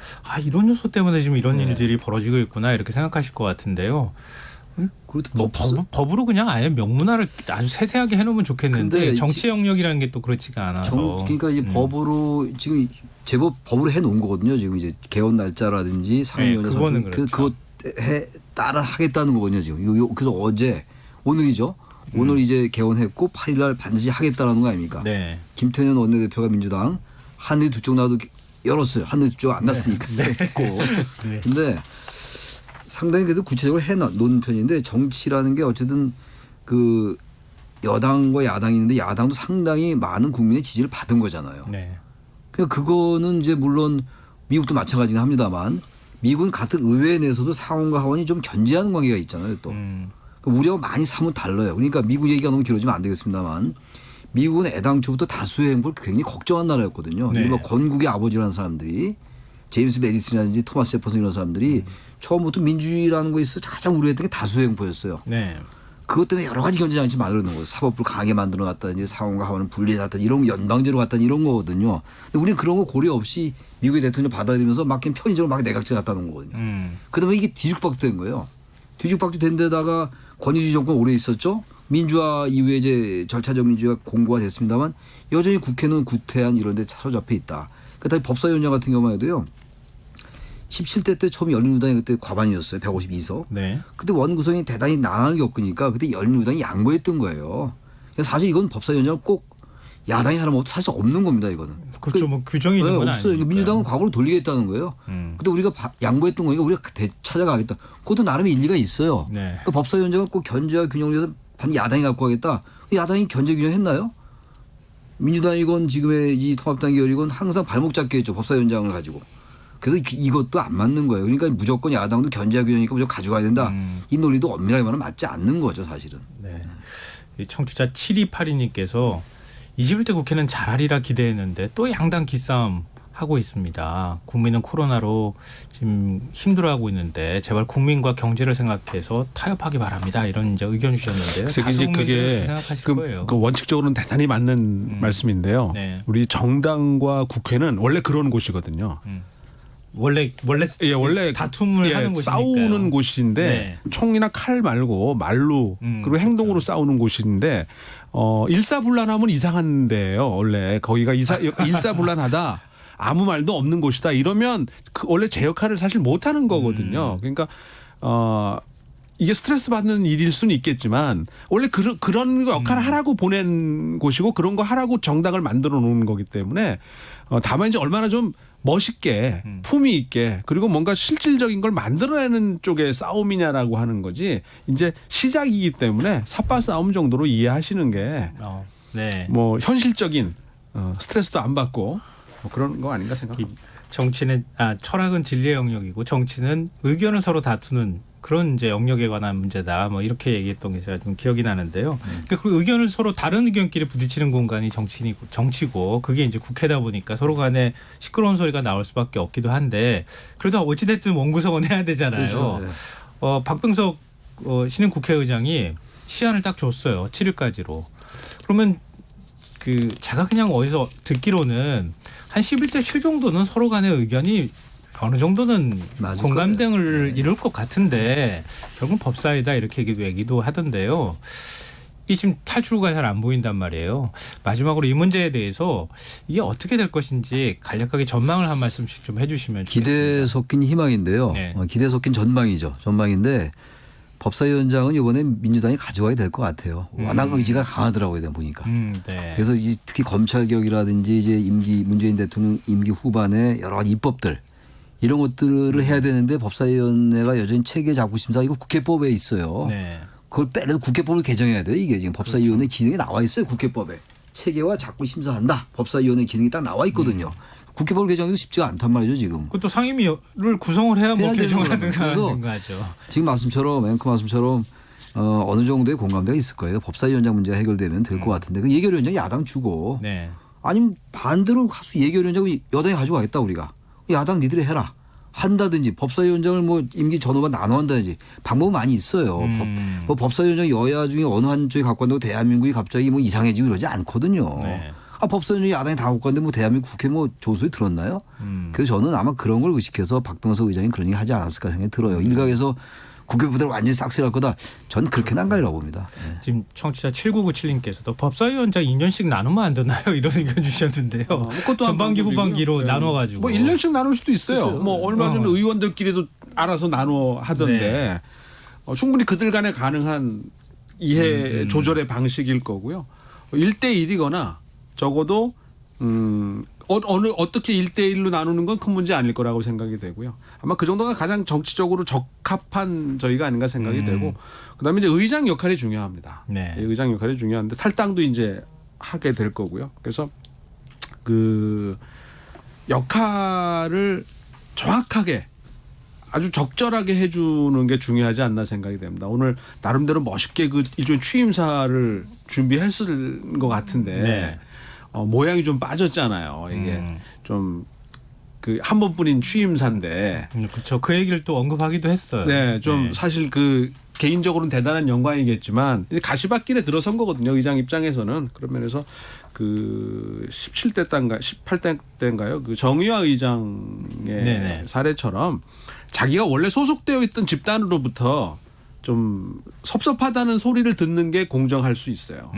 Speaker 1: 이런 요소 때문에 지금 이런 일들이 벌어지고 있구나 이렇게 생각하실 것 같은데요. 뭐 법으로 그냥 아예 명문화를 아주 세세하게 해놓으면 좋겠는데
Speaker 4: 근데
Speaker 1: 정치 영역이라는 게 또 그렇지가 않아서.
Speaker 4: 그러니까 이제 법으로 지금 제법 법으로 해놓은 거거든요. 지금 이제 개헌 날짜라든지 상임위원회
Speaker 1: 그거는
Speaker 4: 선출
Speaker 1: 그렇죠.
Speaker 4: 그것 따라 하겠다는 거거든요. 지금 그래서 오늘이죠. 오늘 이제 개헌했고 8일날 반드시 하겠다라는 거 아닙니까?
Speaker 1: 네.
Speaker 4: 김태년 원내대표가 민주당 한두 두 쪽 나도 열었어요. 한두 두 쪽 안 났으니까 했고.
Speaker 1: 네.
Speaker 4: 근데 상당히 그래도 구체적으로 해놓은 편인데 정치라는 게 어쨌든 그 여당과 야당이 있는데 야당도 상당히 많은 국민의 지지를 받은 거잖아요.
Speaker 1: 네.
Speaker 4: 그러니까 그거는 이제 물론 미국도 마찬가지긴 합니다만 미국은 같은 의회 내에서도 상원과 하원이 좀 견제하는 관계가 있잖아요. 또 그러니까 우리하고 많이 사뭇 달라요. 그러니까 미국 얘기가 너무 길어지면 안 되겠습니다만 미국은 애당초부터 다수의 행보를 굉장히 걱정한 나라였거든요.
Speaker 1: 네.
Speaker 4: 이른바 건국의 아버지라는 사람들이 제임스 메디슨이라든지 토마스 제퍼슨 이런 사람들이 처음부터 민주주의라는 거에 있어서 가장 우려했던 게 다수의 행보였어요.
Speaker 1: 네.
Speaker 4: 그것 때문에 여러 가지 견제장치 만들어 놓은 거예요. 사법부를 강하게 만들어 놨다든지 상원과 하원을 분리해놨다든지 이런 연방제로 갔다든지 이런 거거든요. 근데 우리는 그런 거 고려 없이 미국의 대통령 받아들이면서 막 그냥 편의적으로 막 내각제 갖다 놓은 거거든요. 그다음에 이게 뒤죽박죽 된 거예요. 뒤죽박죽 된 데다가 권위주의 정권 오래 있었죠. 민주화 이후에 이제 절차적 민주화가 공고가 됐습니다만 여전히 국회는 구태한 이런 데 사로잡혀 있다. 그다음에 법사위원장 같은 경우만 해도요. 17대 때 처음 열린우당이 그때 과반이었어요. 152석.
Speaker 1: 네.
Speaker 4: 그때 원구성이 대단히 난항을 겪으니까 그때 열린우당이 양보했던 거예요. 사실 이건 법사위원장은 꼭 야당이 하라면 사실 없는 겁니다. 이거는.
Speaker 1: 그렇죠. 뭐 규정이 있는 건
Speaker 4: 없어요.
Speaker 1: 아니니까요.
Speaker 4: 민주당은 과거로 돌리겠다는 거예요. 근데 우리가 양보했던 거니까 우리가 찾아가겠다. 그것도 나름 일리가 있어요.
Speaker 1: 네.
Speaker 4: 그러니까 법사위원장은 꼭 견제와 균형을 위해서 반드시 야당이 갖고 가겠다. 야당이 견제 균형 했나요? 민주당이건 지금의 이 통합당 계열이건 항상 발목 잡기 했죠. 법사위원장을 가지고. 그래서 이것도 안 맞는 거예요. 그러니까 무조건 야당도 견제와 균형이니까 무조건 가져가야 된다. 이 논리도 엄밀하게 말하면 맞지 않는 거죠. 사실은.
Speaker 1: 네. 이 청취자 7282님께서 21대 국회는 잘하리라 기대했는데 또 양당 기싸움 하고 있습니다. 국민은 코로나로 지금 힘들어하고 있는데 제발 국민과 경제를 생각해서 타협하기 바랍니다. 이런 이제 의견 주셨는데요.
Speaker 3: 그래서
Speaker 1: 다수
Speaker 3: 이제
Speaker 1: 국민들은
Speaker 3: 그게
Speaker 1: 그렇게 생각하실 거예요.
Speaker 3: 그 원칙적으로는 대단히 맞는 말씀인데요.
Speaker 1: 네.
Speaker 3: 우리 정당과 국회는 원래 그런 곳이거든요.
Speaker 1: 원래 다툼을 하는 곳이니까요.
Speaker 3: 싸우는 곳인데
Speaker 1: 네.
Speaker 3: 총이나 칼 말고 말로 그리고 행동으로 싸우는 곳인데 일사불란하면 이상한데요. 원래 거기가 일사불란하다. 아무 말도 없는 곳이다. 이러면 원래 제 역할을 사실 못하는 거거든요. 그러니까 이게 스트레스 받는 일일 수는 있겠지만 원래 그런 역할을 하라고 보낸 곳이고 그런 거 하라고 정당을 만들어 놓은 거기 때문에 다만 이제 얼마나 좀 멋있게 품위 있게 그리고 뭔가 실질적인 걸 만들어내는 쪽의 싸움이냐라고 하는 거지 이제 시작이기 때문에 삿바 싸움 정도로 이해하시는 게
Speaker 1: 네.
Speaker 3: 뭐 현실적인 스트레스도 안 받고 뭐 그런 거 아닌가 생각합니다.
Speaker 1: 정치는 철학은 진리의 영역이고 정치는 의견을 서로 다투는 그런 이제 영역에 관한 문제다. 뭐 이렇게 얘기했던 게 제가 좀 기억이 나는데요. 그러니까 그 의견을 서로 다른 의견끼리 부딪히는 공간이 정치고 그게 이제 국회다 보니까 서로 간에 시끄러운 소리가 나올 수밖에 없기도 한데 그래도 어찌됐든 원구성은 해야 되잖아요.
Speaker 4: 그렇죠. 네.
Speaker 1: 박병석 신임 국회의장이 시한을 딱 줬어요. 7일까지로. 그러면 제가 그냥 어디서 듣기로는 한 11대 7 정도는 서로 간의 의견이 어느 정도는 공감대를 이룰 것 같은데 결국 법사위다 이렇게 얘기도 하던데요. 이 지금 탈출구가 잘 안 보인단 말이에요. 마지막으로 이 문제에 대해서 이게 어떻게 될 것인지 간략하게 전망을 한 말씀씩 좀 해주시면 좋겠습니다.
Speaker 4: 기대 섞인 희망인데요.
Speaker 1: 네.
Speaker 4: 기대 섞인 전망이죠. 전망인데 법사위원장은 이번에 민주당이 가져가게 될 것 같아요. 워낙 의지가 강하더라고요, 내가 보니까.
Speaker 1: 네.
Speaker 4: 그래서 특히 검찰개혁이라든지 이제 문재인 대통령 임기 후반에 여러 가지 입법들 이런 것들을 해야 되는데 법사위원회가 여전히 체계 자구심사 이거 국회법에 있어요.
Speaker 1: 네.
Speaker 4: 그걸 빼내도 국회법을 개정해야 돼요. 이게 지금 법사위원회
Speaker 1: 그렇죠.
Speaker 4: 기능이 나와 있어요. 국회법에. 체계와 자구심사한다. 법사위원회 기능이 딱 나와 있거든요. 국회법을 개정해도 쉽지가 않단 말이죠 지금.
Speaker 1: 그것도 상임위를 구성을 해야 뭐 개정을 하든가
Speaker 4: 그래서
Speaker 1: 하죠.
Speaker 4: 지금 앵커 말씀처럼 어느 정도의 공감대가 있을 거예요. 법사위원장 문제가 해결되면 될 것 같은데 그 예결위원장 야당 주고
Speaker 1: 네.
Speaker 4: 아니면 반대로 가서 예결위원장을 여당이 가져가겠다 우리가. 야당 니들이 해라. 한다든지 법사위원장을 뭐 임기 전후반 나눠 한다든지 방법은 많이 있어요. 법사위원장 여야 중에 어느 한쪽이 갖고 간다고 대한민국이 갑자기 뭐 이상해지고 그러지 않거든요.
Speaker 1: 네.
Speaker 4: 법사위원장이 야당이 다 갖고 갔는데 뭐 대한민국 국회 뭐 조소에 들었나요? 그래서 저는 아마 그런 걸 의식해서 박병석 의장이 그런 얘기 하지 않았을까 생각이 들어요. 일각에서 국회부대를 완전히 싹쓸이할 거다. 전 그렇게는 안 가리라고 봅니다. 네.
Speaker 1: 지금 청취자 7997님께서도 법사위원장 2년씩 나누면 안 되나요? 이런 의견 주셨는데요. 전반기 후반기로 나눠가지고.
Speaker 3: 뭐 1년씩 나눌 수도 있어요.
Speaker 4: 글쎄요.
Speaker 3: 뭐 얼마 전에 의원들끼리도 알아서 나눠 하던데 충분히 그들 간에 가능한 이해 조절의 방식일 거고요. 1대1이거나 적어도 어떻게 1대1로 나누는 건 큰 문제 아닐 거라고 생각이 되고요. 아마 그 정도가 가장 정치적으로 적합한 저희가 아닌가 생각이 되고 그다음에 이제 의장 역할이 중요합니다.
Speaker 1: 네.
Speaker 3: 의장 역할이 중요한데 탈당도 이제 하게 될 거고요. 그래서 그 역할을 정확하게 아주 적절하게 해주는 게 중요하지 않나 생각이 됩니다. 오늘 나름대로 멋있게 그 일종의 취임사를 준비했을 것 같은데
Speaker 1: 네.
Speaker 3: 모양이 좀 빠졌잖아요. 이게 좀 그 한 번뿐인 취임사인데.
Speaker 1: 그렇죠. 그 얘기를 또 언급하기도 했어요.
Speaker 3: 네, 좀 사실 그 개인적으로는 대단한 영광이겠지만 이제 가시밭길에 들어선 거거든요. 의장 입장에서는 그런 면에서 그 17대 때인가 18대 때인가요? 그 정의화 의장의
Speaker 1: 네네.
Speaker 3: 사례처럼 자기가 원래 소속되어 있던 집단으로부터 좀 섭섭하다는 소리를 듣는 게 공정할 수 있어요.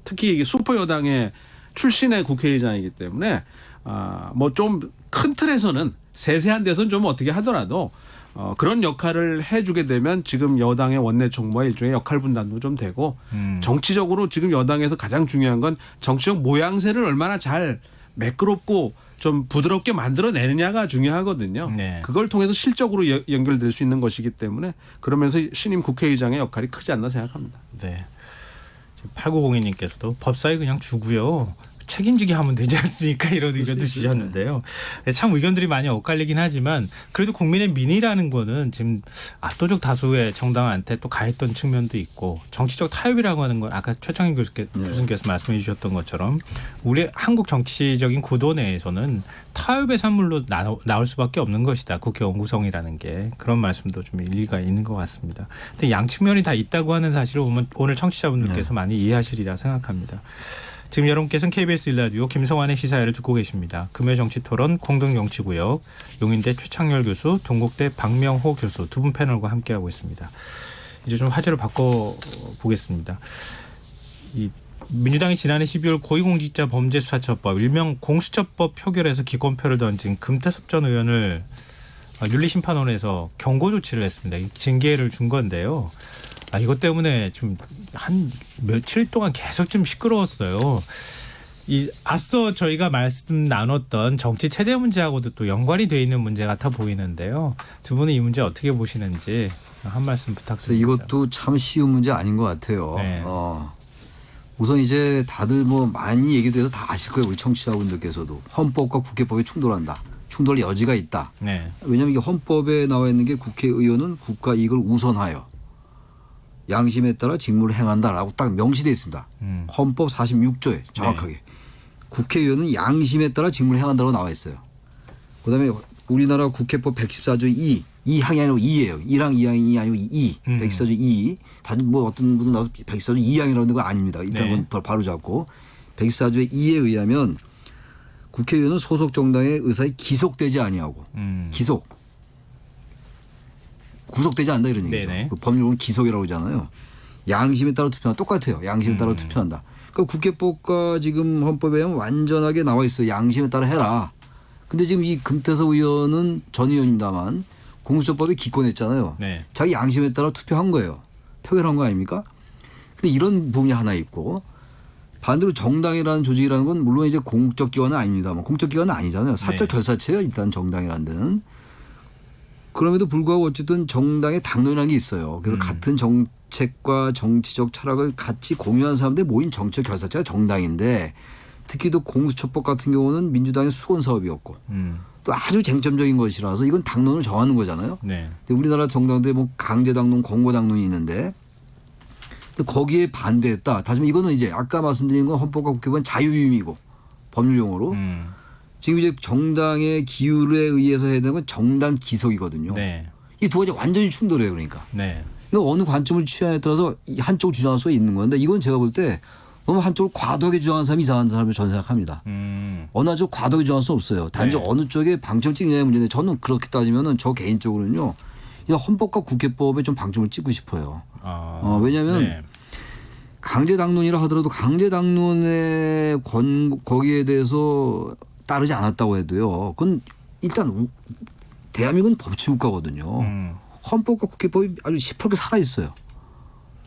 Speaker 3: 특히 이게 슈퍼 여당의 출신의 국회의장이기 때문에 뭐 좀 큰 틀에서는 세세한 데서는 좀 어떻게 하더라도 그런 역할을 해주게 되면 지금 여당의 원내 총무의 일종의 역할 분담도 좀 되고 정치적으로 지금 여당에서 가장 중요한 건 정치적 모양새를 얼마나 잘 매끄럽고 좀 부드럽게 만들어내느냐가 중요하거든요.
Speaker 1: 네.
Speaker 3: 그걸 통해서 실적으로 연결될 수 있는 것이기 때문에 그러면서 신임 국회의장의 역할이 크지 않나 생각합니다.
Speaker 1: 네. 8902님께서도 법사위 그냥 주고요. 책임지게 하면 되지 않습니까? 이런 의견도 주셨는데요. 참 의견들이 많이 엇갈리긴 하지만 그래도 국민의 민의라는 거는 지금 압도적 다수의 정당한테 또 가했던 측면도 있고 정치적 타협이라고 하는 건 아까 최창인 교수님께서 말씀해 주셨던 것처럼 우리 한국 정치적인 구도 내에서는 타협의 산물로 나올 수밖에 없는 것이다. 국회 원구성이라는 게 그런 말씀도 좀 일리가 있는 것 같습니다. 근데 양측면이 다 있다고 하는 사실을 오늘 청취자분들께서 많이 이해하시리라 생각합니다. 지금 여러분께서는 KBS 1라디오 김성환의 시사회를 듣고 계십니다. 금요정치토론 공동정치구역 용인대 최창렬 교수, 동국대 박명호 교수 두 분 패널과 함께하고 있습니다. 이제 좀 화제를 바꿔보겠습니다. 이 민주당이 지난해 12월 고위공직자 범죄수사처법 일명 공수처법 표결에서 기권표를 던진 금태섭 전 의원을 윤리심판원에서 경고 조치를 했습니다. 징계를 준 건데요. 이것 때문에 좀 한 며칠 동안 계속 좀 시끄러웠어요. 이 앞서 저희가 말씀 나눴던 정치 체제 문제하고도 또 연관이 돼 있는 문제 같아 보이는데요. 두 분은 이 문제 어떻게 보시는지 한 말씀
Speaker 4: 그래서
Speaker 1: 부탁드립니다.
Speaker 4: 이것도 참 쉬운 문제 아닌 것 같아요.
Speaker 1: 네.
Speaker 4: 우선 이제 다들 뭐 많이 얘기돼서 다 아실 거예요. 우리 청취자분들께서도 헌법과 국회법이 충돌한다. 충돌 여지가 있다.
Speaker 1: 네.
Speaker 4: 왜냐하면 이게 헌법에 나와 있는 게 국회의원은 국가 이익을 우선하여 양심에 따라 직무를 행한다라고 딱 명시되어 있습니다. 헌법 46조에 정확하게.
Speaker 1: 네.
Speaker 4: 국회의원은 양심에 따라 직무를 행한다고 나와 있어요. 그다음에 우리나라 국회법 114조 2항이 아니고 2예요. 1항 2항이 아니고 2. 114조 2. 다들 뭐 어떤 분은 나와서 114조 2항이라는 건 아닙니다. 일단
Speaker 1: 네.
Speaker 4: 그건 더 바로 잡고 114조의 2에 의하면 국회의원은 소속 정당의 의사에 기속되지 아니하고 기속. 구속되지 않는다 이런 얘기죠.
Speaker 1: 네네.
Speaker 4: 그 법률은 기속이라고 하잖아요. 양심에 따라 투표한다. 똑같아요. 양심에 따라 투표한다. 그러니까 국회법과 지금 헌법에 완전하게 나와 있어요. 양심에 따라 해라. 근데 지금 이 금태섭 의원은 전 의원입니다만 공수처법에 기권했잖아요.
Speaker 1: 네.
Speaker 4: 자기 양심에 따라 투표한 거예요. 표결한 거 아닙니까? 근데 이런 부분이 하나 있고 반대로 정당이라는 조직이라는 건 물론 이제 공적 기관은 아닙니다만 공적 기관은 아니잖아요. 사적
Speaker 1: 네.
Speaker 4: 결사체예요. 일단 정당이라는 데는. 그럼에도 불구하고 어쨌든 정당의 당론이라는 게 있어요. 그래서 같은 정책과 정치적 철학을 같이 공유한 사람들이 모인 정책 결사체가 정당인데 특히 또 공수처법 같은 경우는 민주당의 수건 사업이었고 또 아주 쟁점적인 것이라서 이건 당론을 정하는 거잖아요.
Speaker 1: 네.
Speaker 4: 근데 우리나라 정당들이 뭐 강제 당론, 권고 당론이 있는데 또 거기에 반대했다. 다시 말해 이거는 이제 아까 말씀드린 건 헌법과 국회법은 자유유임이고 법률 용어로 지금 이제 정당의 기율에 의해서 해야 되는 건 정당 기속이거든요.
Speaker 1: 네.
Speaker 4: 이 두 가지 완전히 충돌해요. 그러니까.
Speaker 1: 네.
Speaker 4: 이거 어느 관점을 취하냐에 따라서 한쪽을 주장할 수가 있는 건데 이건 제가 볼 때 너무 한쪽을 과도하게 주장하는 사람이 이상한 사람을 저는 생각합니다. 어느 한쪽 과도하게 주장할 수 없어요. 단지
Speaker 1: 네.
Speaker 4: 어느 쪽에 방점을 찍느냐의 문제인데 저는 그렇게 따지면은 저 개인적으로는요. 이 헌법과 국회법에 좀 방점을 찍고 싶어요. 왜냐하면
Speaker 1: 네.
Speaker 4: 강제 당론이라 하더라도 강제 당론의 거기에 대해서 따르지 않았다고 해도요. 그건 일단 대한민국은 법치국가거든요. 헌법과 국회법이 아주 시퍼렇게 살아 있어요.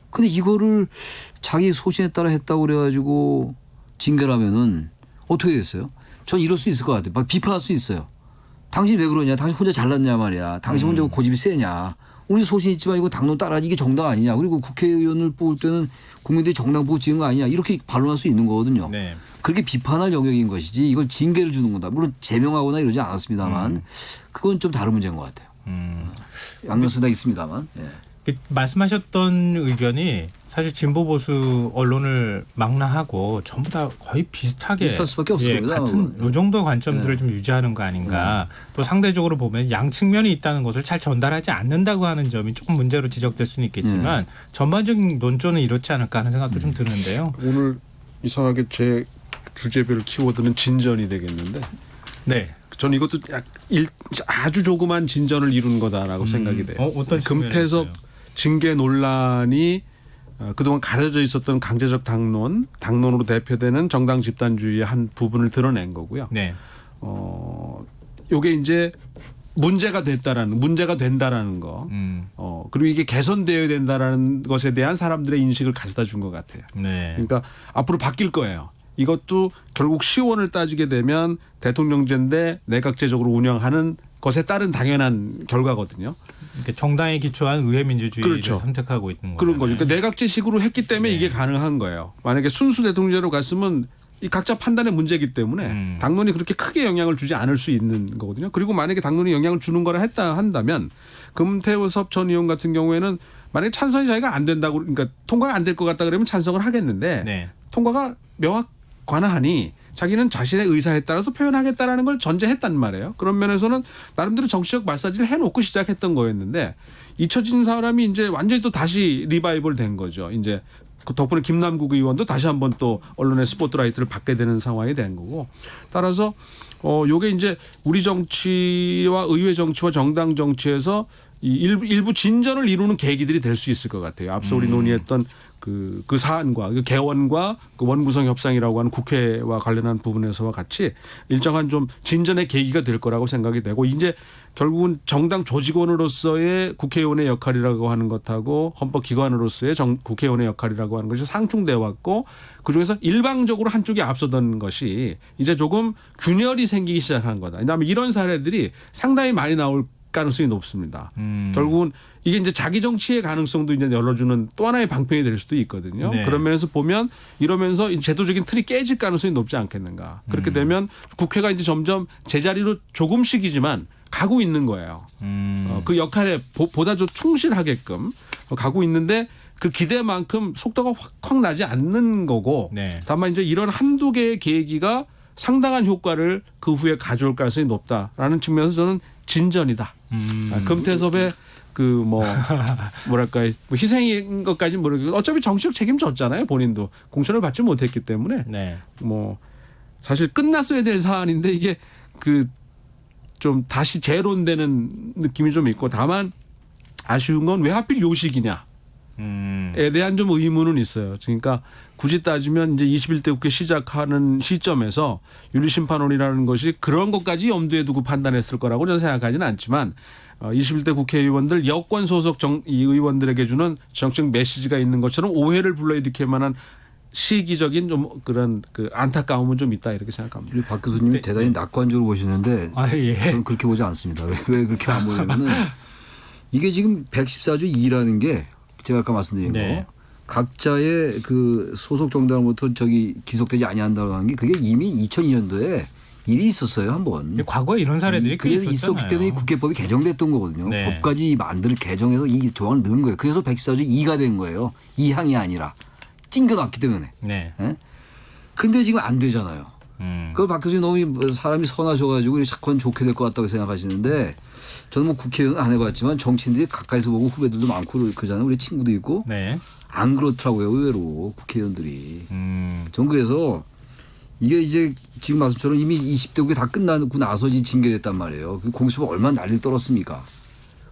Speaker 4: 근데 이거를 자기 소신에 따라 했다고 그래가지고 징계라면은 어떻게 됐어요? 전 이럴 수 있을 것 같아요. 막 비판할 수 있어요. 당신 왜 그러냐? 당신 혼자 잘났냐 말이야. 당신 혼자 고집이 세냐? 우리 소신 있지만 이거 당론 따라야지 이게 정당 아니냐? 그리고 국회의원을 뽑을 때는 국민들이 정당 보고 찍은 거 아니냐? 이렇게 반론할 수 있는 거거든요.
Speaker 1: 네.
Speaker 4: 그렇게 비판할 영역인 것이지 이걸 징계를 주는 거다. 물론 제명하거나 이러지 않았습니다만 그건 좀 다른 문제인 것 같아요. 양면수다 있습니다만. 예.
Speaker 1: 말씀하셨던 의견이 사실 진보 보수 언론을 망라하고 전부 다 거의 비슷하게
Speaker 4: 비슷할 수밖에 없습니다.
Speaker 1: 같은 요 정도 관점들을 좀 유지하는 거 아닌가. 또 상대적으로 보면 양 측면이 있다는 것을 잘 전달하지 않는다고 하는 점이 조금 문제로 지적될 수는 있겠지만 전반적인 논조는 이렇지 않을까 하는 생각도 좀 드는데요.
Speaker 3: 오늘 이상하게 제 주제별 키워드는 진전이 되겠는데
Speaker 1: 네.
Speaker 3: 저는 이것도 아주 조그만 진전을 이룬 거다라고 생각이 돼요.
Speaker 1: 어떤
Speaker 3: 금태섭 징계 논란이 그동안 가려져 있었던 강제적 당론으로 대표되는 정당 집단주의의 한 부분을 드러낸 거고요.
Speaker 1: 네.
Speaker 3: 요게 이제 문제가 된다라는 거. 그리고 이게 개선되어야 된다라는 것에 대한 사람들의 인식을 가져다 준 것 같아요.
Speaker 1: 네.
Speaker 3: 그러니까 앞으로 바뀔 거예요. 이것도 결국 시원을 따지게 되면 대통령제인데 내각제적으로 운영하는 것에 따른 당연한 결과거든요.
Speaker 1: 그러니까 정당에 기초한 의회 민주주의를
Speaker 3: 그렇죠.
Speaker 1: 선택하고 있는 거예요.
Speaker 3: 그런 거죠. 그러니까 내각제식으로 했기 때문에 이게 가능한 거예요. 만약에 순수 대통령제로 갔으면 이 각자 판단의 문제이기 때문에 당론이 그렇게 크게 영향을 주지 않을 수 있는 거거든요. 그리고 만약에 당론이 영향을 주는 거라 한다면 금태섭 전 의원 같은 경우에는 만약에 찬성이 자기가 안 된다고 그러니까 통과가 안 될 것 같다 그러면 찬성을 하겠는데
Speaker 1: 네.
Speaker 3: 통과가 명확관하하니 자기는 자신의 의사에 따라서 표현하겠다라는 걸 전제했단 말이에요. 그런 면에서는 나름대로 정치적 마사지를 해놓고 시작했던 거였는데 잊혀진 사람이 이제 완전히 또 다시 리바이벌 된 거죠. 이제 그 덕분에 김남국 의원도 다시 한번 또 언론의 스포트라이트를 받게 되는 상황이 된 거고 따라서 요게 이제 우리 정치와 의회 정치와 정당 정치에서 이 일부 진전을 이루는 계기들이 될 수 있을 것 같아요. 앞서 우리 논의했던 그 사안과 그 개원과 그 원구성 협상이라고 하는 국회와 관련한 부분에서와 같이 일정한 좀 진전의 계기가 될 거라고 생각이 되고 이제 결국은 정당 조직원으로서의 국회의원의 역할이라고 하는 것하고 헌법기관으로서의 국회의원의 역할이라고 하는 것이 상충돼 왔고 그중에서 일방적으로 한쪽이 앞서던 것이 이제 조금 균열이 생기기 시작한 거다. 왜냐하면 이런 사례들이 상당히 많이 나올 가능성이 높습니다. 결국은 이게 이제 자기 정치의 가능성도 이제 열어주는 또 하나의 방편이 될 수도 있거든요.
Speaker 1: 네.
Speaker 3: 그런 면에서 보면 이러면서 이 제도적인 틀이 깨질 가능성이 높지 않겠는가. 그렇게 되면 국회가 이제 점점 제자리로 조금씩이지만 가고 있는 거예요. 그 역할에 보다 좀 충실하게끔 가고 있는데 그 기대만큼 속도가 확 나지 않는 거고
Speaker 1: 네.
Speaker 3: 다만 이제 이런 한두 개의 계기가 상당한 효과를 그 후에 가져올 가능성이 높다라는 측면에서 저는 진전이다. 금태섭의 그 뭐랄까 뭐 희생인 것까지는 모르겠고 어차피 정치적 책임졌잖아요. 본인도 공천을 받지 못했기 때문에
Speaker 1: 네.
Speaker 3: 뭐 사실 끝났어야 될 사안인데 이게 그 좀 다시 재론되는 느낌이 좀 있고 다만 아쉬운 건 왜 하필 요 시기냐. 에 대한 좀 의문은 있어요. 그러니까 굳이 따지면 이제 21대 국회 시작하는 시점에서 윤리심판원이라는 것이 그런 것까지 염두에 두고 판단했을 거라고 저는 생각하지는 않지만 21대 국회의원들 여권 소속 이 의원들에게 주는 정책 메시지가 있는 것처럼 오해를 불러일으킬 만한 시기적인 좀 그런 그 안타까움은 좀 있다 이렇게 생각합니다.
Speaker 4: 우리 박 교수님이
Speaker 1: 네.
Speaker 4: 대단히 낙관적으로 보시는데
Speaker 1: 아, 예.
Speaker 4: 저는 그렇게 보지 않습니다. 왜 그렇게 안 보냐면은 이게 지금 114조 2라는 게 제가 아까 말씀드린
Speaker 1: 네.
Speaker 4: 거 각자의 그 소속 정당으로부터 저기 기속되지 아니한다고 하는 게 그게 이미 2002년도에 일이 있었어요 한번.
Speaker 1: 과거에 이런 사례들이 꽤
Speaker 4: 그래서
Speaker 1: 있었잖아요.
Speaker 4: 있었기 때문에 국회법이 개정됐던 거거든요.
Speaker 1: 네.
Speaker 4: 법까지 만들 개정해서 이 조항을 넣은 거예요. 그래서 114조 2가 된 거예요. 2항이 아니라 찡겨놨기 때문에.
Speaker 1: 네.
Speaker 4: 예? 근데 지금 안 되잖아요. 그걸 박 교수님 너무 사람이 선하셔가지고 자꾸 좋게 될 것 같다고 생각하시는데 저는 뭐 국회의원 안 해봤지만 정치인들이 가까이서 보고 후배들도 많고 그러잖아요. 우리 친구도 있고
Speaker 1: 네.
Speaker 4: 안 그렇더라고요. 의외로 국회의원들이. 전 그래서 이게 이제 지금 말씀처럼 이미 20대 국회 다 끝나고 나서 징계됐단 말이에요. 공수처가 얼마나 난리를 떨었습니까?